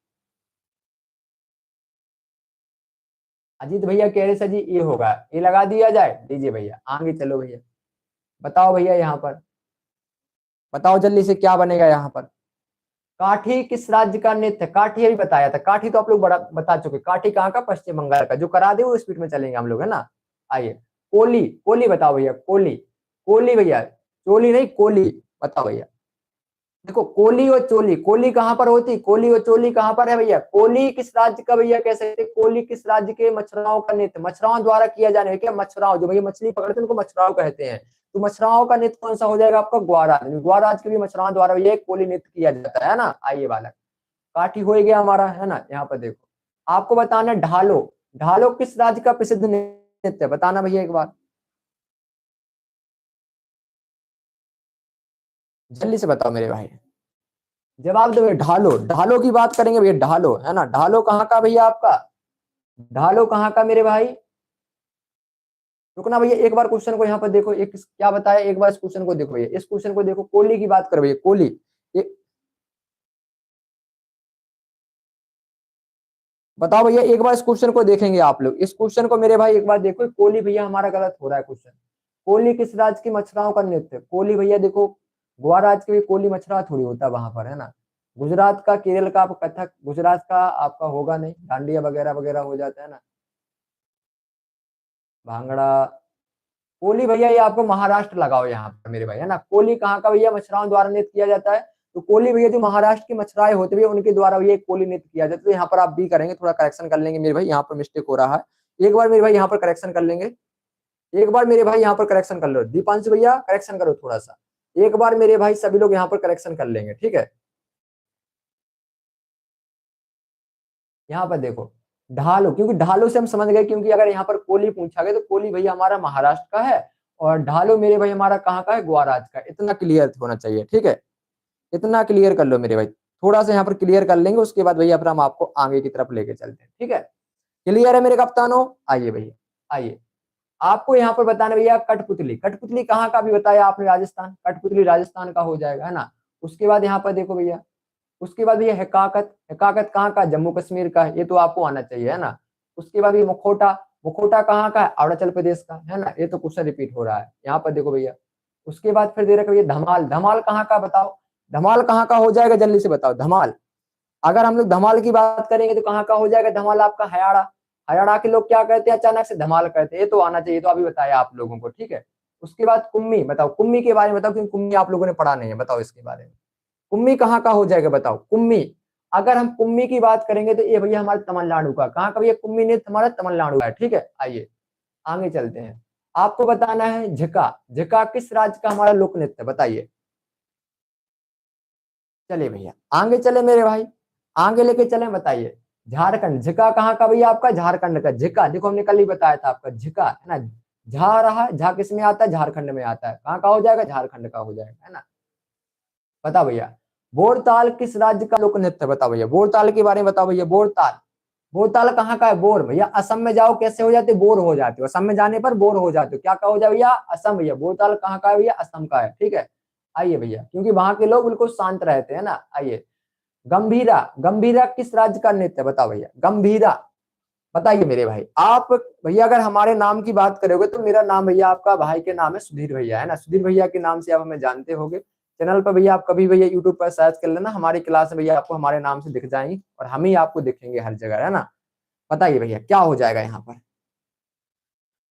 Speaker 1: अजीत भैया कह रहे सर जी ये होगा, ये लगा दिया जाए, दीजिए भैया आगे चलो भैया, बताओ भैया यहाँ पर, बताओ जल्दी से क्या बनेगा यहाँ पर। काठी किस राज्य का नृत्य, काठी अभी बताया था, काठी तो आप लोग बड़ा बता चुके, काठी कहाँ का, पश्चिम बंगाल का, जो करा दे वो स्पीड में चलेंगे हम लोग, है ना। आइए कोली, कोली बताओ भैया, कोली, कोली भैया, चोली नहीं कोली, बताओ भैया। देखो कोली और चोली, कोली कहाँ पर होती, कोली और चोली कहाँ पर है भैया, कोली किस राज्य का भैया, कह सकते कोली किस राज्य के मछुआरों का नृत्य, मछुआरों द्वारा किया जाने वाला, क्या मछुआरों जो भैया मछली पकड़ते हैं उनको मछुआरों कहते हैं, तो मछुआरों का नृत्य कौन सा हो जाएगा आपका, ग्वाराज, ग्वाराज के भी मछुआरों द्वारा भैया कोली नृत्य किया जाता है ना। आइए बालक, काठी हो गया हमारा, है ना। यहाँ पर देखो आपको बताना है ढालो, ढालो किस राज्य का प्रसिद्ध नृत्य है, बताना भैया एक बार, जल्दी से बताओ मेरे भाई, जवाब दो भैया, ढालो, ढालो की बात करेंगे भैया, ढालो, है ना, ढालो कहाँ का भैया आपका, ढालो कहाँ का मेरे भाई, रुकना भैया, एक बार क्वेश्चन को यहाँ पर देखो, एक क्या बताया, एक बार इस क्वेश्चन को देखो भैया, इस क्वेश्चन को देखो, कोहली की बात करो भैया, कोहली, बताओ भैया, एक बार इस क्वेश्चन को देखेंगे आप लोग, इस क्वेश्चन को मेरे भाई एक बार देखो, कोहली भैया हमारा गलत हो रहा है क्वेश्चन। कोहली किस राज्य की मछुआरों का नृत्य, कोहली भैया देखो, गोवा राज्य के भी कोहली मछुआ थोड़ी होता है वहां पर, है ना। गुजरात का, केरल का आप कथक, गुजरात का आपका होगा नहीं, डांडिया वगैरह वगैरह हो जाता है ना, भांगड़ा। कोहली भैया ये आपको महाराष्ट्र लगाओ यहाँ पर मेरे भाई, है ना। कोहली कहाँ का भैया मछुआरों द्वारा नृत्य किया जाता है, तो कोहली भैया जो महाराष्ट्र के मछुआरे होते हैं उनके द्वारा भैया कोहली नृत्य किया जाता है, तो यहाँ पर आप भी करेंगे, थोड़ा करेक्शन कर लेंगे मेरे भाई, यहाँ पर मिस्टेक हो रहा है, एक बार मेरे भाई यहाँ पर करेक्शन कर लेंगे, एक बार मेरे भाई यहाँ पर करेक्शन कर लो, दीपांशु भैया करेक्शन करो थोड़ा सा, एक बार मेरे भाई सभी लोग यहाँ पर करेक्शन कर लेंगे, ठीक है। यहाँ पर देखो, ढालो, क्योंकि ढालो से हम समझ गए, क्योंकि अगर यहाँ पर कोहली पूछा गया तो कोहली भैया हमारा महाराष्ट्र का है, और ढालो मेरे भाई हमारा कहाँ का है, गोवा राज्य का, इतना क्लियर होना चाहिए, ठीक है। इतना क्लियर कर लो मेरे भाई, थोड़ा सा यहाँ पर क्लियर कर लेंगे, उसके बाद भैया फिर हम आपको आगे की तरफ लेके चलते हैं, ठीक है। क्लियर है मेरे कप्तानों, आइए भैया, आइए, आपको यहाँ पर बताना भैया, कठपुतली, कठपुतली कहाँ का भी बताया आपने, राजस्थान, कठपुतली राजस्थान का हो जाएगा, है ना। उसके बाद यहाँ पर देखो भैया, उसके बाद ये हिकाकत, हिकाकत कहाँ का, जम्मू कश्मीर का है, ये तो आपको आना चाहिए, है ना। उसके बाद ये मुखोटा, मुखोटा कहाँ का है, अरुणाचल प्रदेश का, है ना, ये तो क्वेश्चन रिपीट हो रहा है, यहाँ पर देखो भैया। उसके बाद फिर दे रखा भैया धमाल, धमाल कहाँ का बताओ, धमाल कहाँ का हो जाएगा, जल्दी से बताओ, धमाल, अगर हम लोग धमाल की बात करेंगे तो कहाँ का हो जाएगा धमाल, आपका हरियाणा, हरियाणा के लोग क्या कहते हैं, अचानक से धमाल कहते हैं, ये तो आना चाहिए, तो अभी बताया आप लोगों को, ठीक है। उसके बाद कुम्मी, बताओ कुम्मी के बारे में बताओ, क्योंकि कुम्मी आप लोगों ने पढ़ा नहीं है, बताओ इसके बारे में, कुम्मी कहाँ का हो जाएगा बताओ, कुम्मी, अगर हम कुम्मी की बात करेंगे तो ये भैया हमारे तमिलनाडु का, कहाँ का भैया कुम्मी नृत्य हमारा तमिलनाडु का है, ठीक है। आइए आगे चलते हैं, आपको बताना है झिका, झिका किस राज्य का हमारा लोक नृत्य, बताइए। चलिए भैया आगे चले मेरे भाई, आगे लेके चले, बताइए। झारखंड, झिका कहाँ का भैया आपका, झारखंड का, झिका देखो हमने कल ही बताया था आपका, झिका है ना, झा रहा, झा किस में आता है, झारखंड में आता है, कहाँ का हो जाएगा, झारखंड का हो जाएगा, है ना। बता भैया, बोरताल किस राज्य का लोक नृत्य, बताओ भैया, बोरताल के बारे में बताओ भैया, बोरताल, बोरताल कहाँ का है, बोर, भैया असम में जाओ कैसे हो जाते, बोर हो जाते हो, असम में जाने पर बोर हो जाते हो, क्या का हो जाए भैया, असम, भैया बोरताल कहाँ का है भैया, असम का है, ठीक है। आइए भैया, क्योंकि वहां के लोग बिल्कुल शांत रहते हैं ना, आइए। गंभीरा, गंभीरा किस राज्य का नृत्य, बताओ भैया, गंभीरा, बताइए मेरे भाई आप, भैया अगर हमारे नाम की बात करोगे तो मेरा नाम भैया, आपका भाई के नाम है सुधीर भैया, है ना, सुधीर भैया के नाम से आप हमें जानते होंगे, चैनल पर भैया आप कभी भैया यूट्यूब पर सर्च कर लेना, हमारी क्लास में भैया आपको हमारे नाम से दिख जाएंगी, और हम ही आपको दिखेंगे हर जगह, है ना। बताइए भैया क्या हो जाएगा यहाँ पर,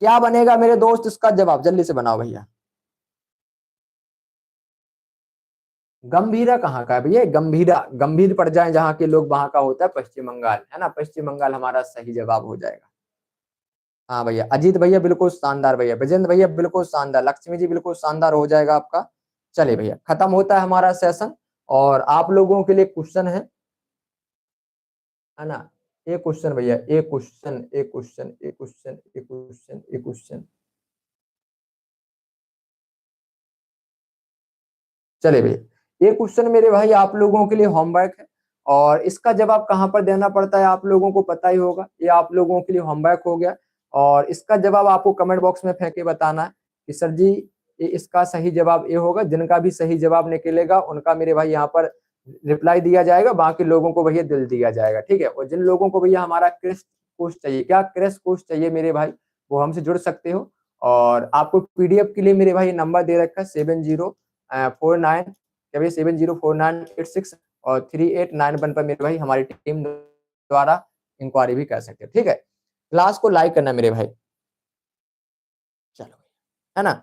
Speaker 1: क्या बनेगा मेरे दोस्त, इसका जवाब जल्दी से बनाओ भैया। गंभीरा कहाँ का है भैया, गंभीरा, गंभीर पड़ जाए जहाँ के लोग, वहां का होता है पश्चिम बंगाल, है ना, पश्चिम बंगाल हमारा सही जवाब हो जाएगा। हाँ भैया, अजीत भैया बिल्कुल शानदार, भैया विजेंद्र भैया बिल्कुल शानदार, लक्ष्मी जी बिल्कुल शानदार हो जाएगा आपका। चलिए भैया खत्म होता है हमारा सेशन, और आप लोगों के लिए क्वेश्चन है ना, एक क्वेश्चन भैया, एक क्वेश्चन, एक क्वेश्चन, एक क्वेश्चन, एक क्वेश्चन, एक क्वेश्चन, चले भैया, ये क्वेश्चन मेरे भाई आप लोगों के लिए होमवर्क है, और इसका जवाब कहाँ पर देना पड़ता है आप लोगों को पता ही होगा, ये आप लोगों के लिए होमवर्क हो गया, और इसका जवाब आपको कमेंट बॉक्स में फेंक के बताना है कि सर जी ये इसका सही जवाब ये होगा, जिनका भी सही जवाब निकलेगा उनका मेरे भाई यहाँ पर रिप्लाई दिया जाएगा, बाकी लोगों को भैया दिल दिया जाएगा, ठीक है। और जिन लोगों को भैया हमारा क्रैश कोर्स चाहिए, क्या क्रैश कोर्स चाहिए मेरे भाई, वो हमसे जुड़ सकते हो, और आपको पीडीएफ के लिए मेरे भाई नंबर दे रखा है 7049, क्या भैया 704986 और 3891 पर मेरे भाई हमारी टीम द्वारा इंक्वायरी भी कर सकते हो, ठीक है। क्लास को लाइक करना मेरे भाई, चलो है ना,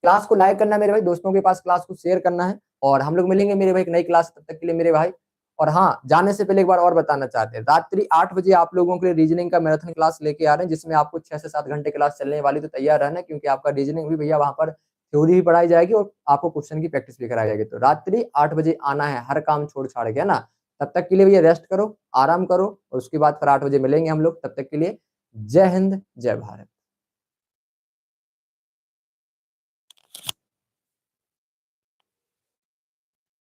Speaker 1: क्लास को लाइक करना मेरे भाई, दोस्तों के पास क्लास को शेयर करना है, और हम लोग मिलेंगे मेरे भाई एक नई क्लास, तब तक के लिए मेरे भाई। और हाँ, जाने से पहले एक बार और बताना चाहते हैं, रात्रि 8 बजे आप लोगों के लिए रीजनिंग का मैराथन क्लास लेके आ रहे हैं, जिसमें आपको 6 से 7 घंटे क्लास चलने वाली, तो तैयार रहना, क्योंकि आपका रीजनिंग भी भैया वहां पर थ्योरी भी पढ़ाई जाएगी, और आपको क्वेश्चन की प्रैक्टिस भी कराई जाएगी, तो रात्रि 8 बजे आना है, हर काम छोड़ छाड़ के, है ना। तब तक के लिए भैया रेस्ट करो, आराम करो, और उसके बाद फिर 8 बजे मिलेंगे हम लोग, तब तक के लिए जय हिंद जय भारत।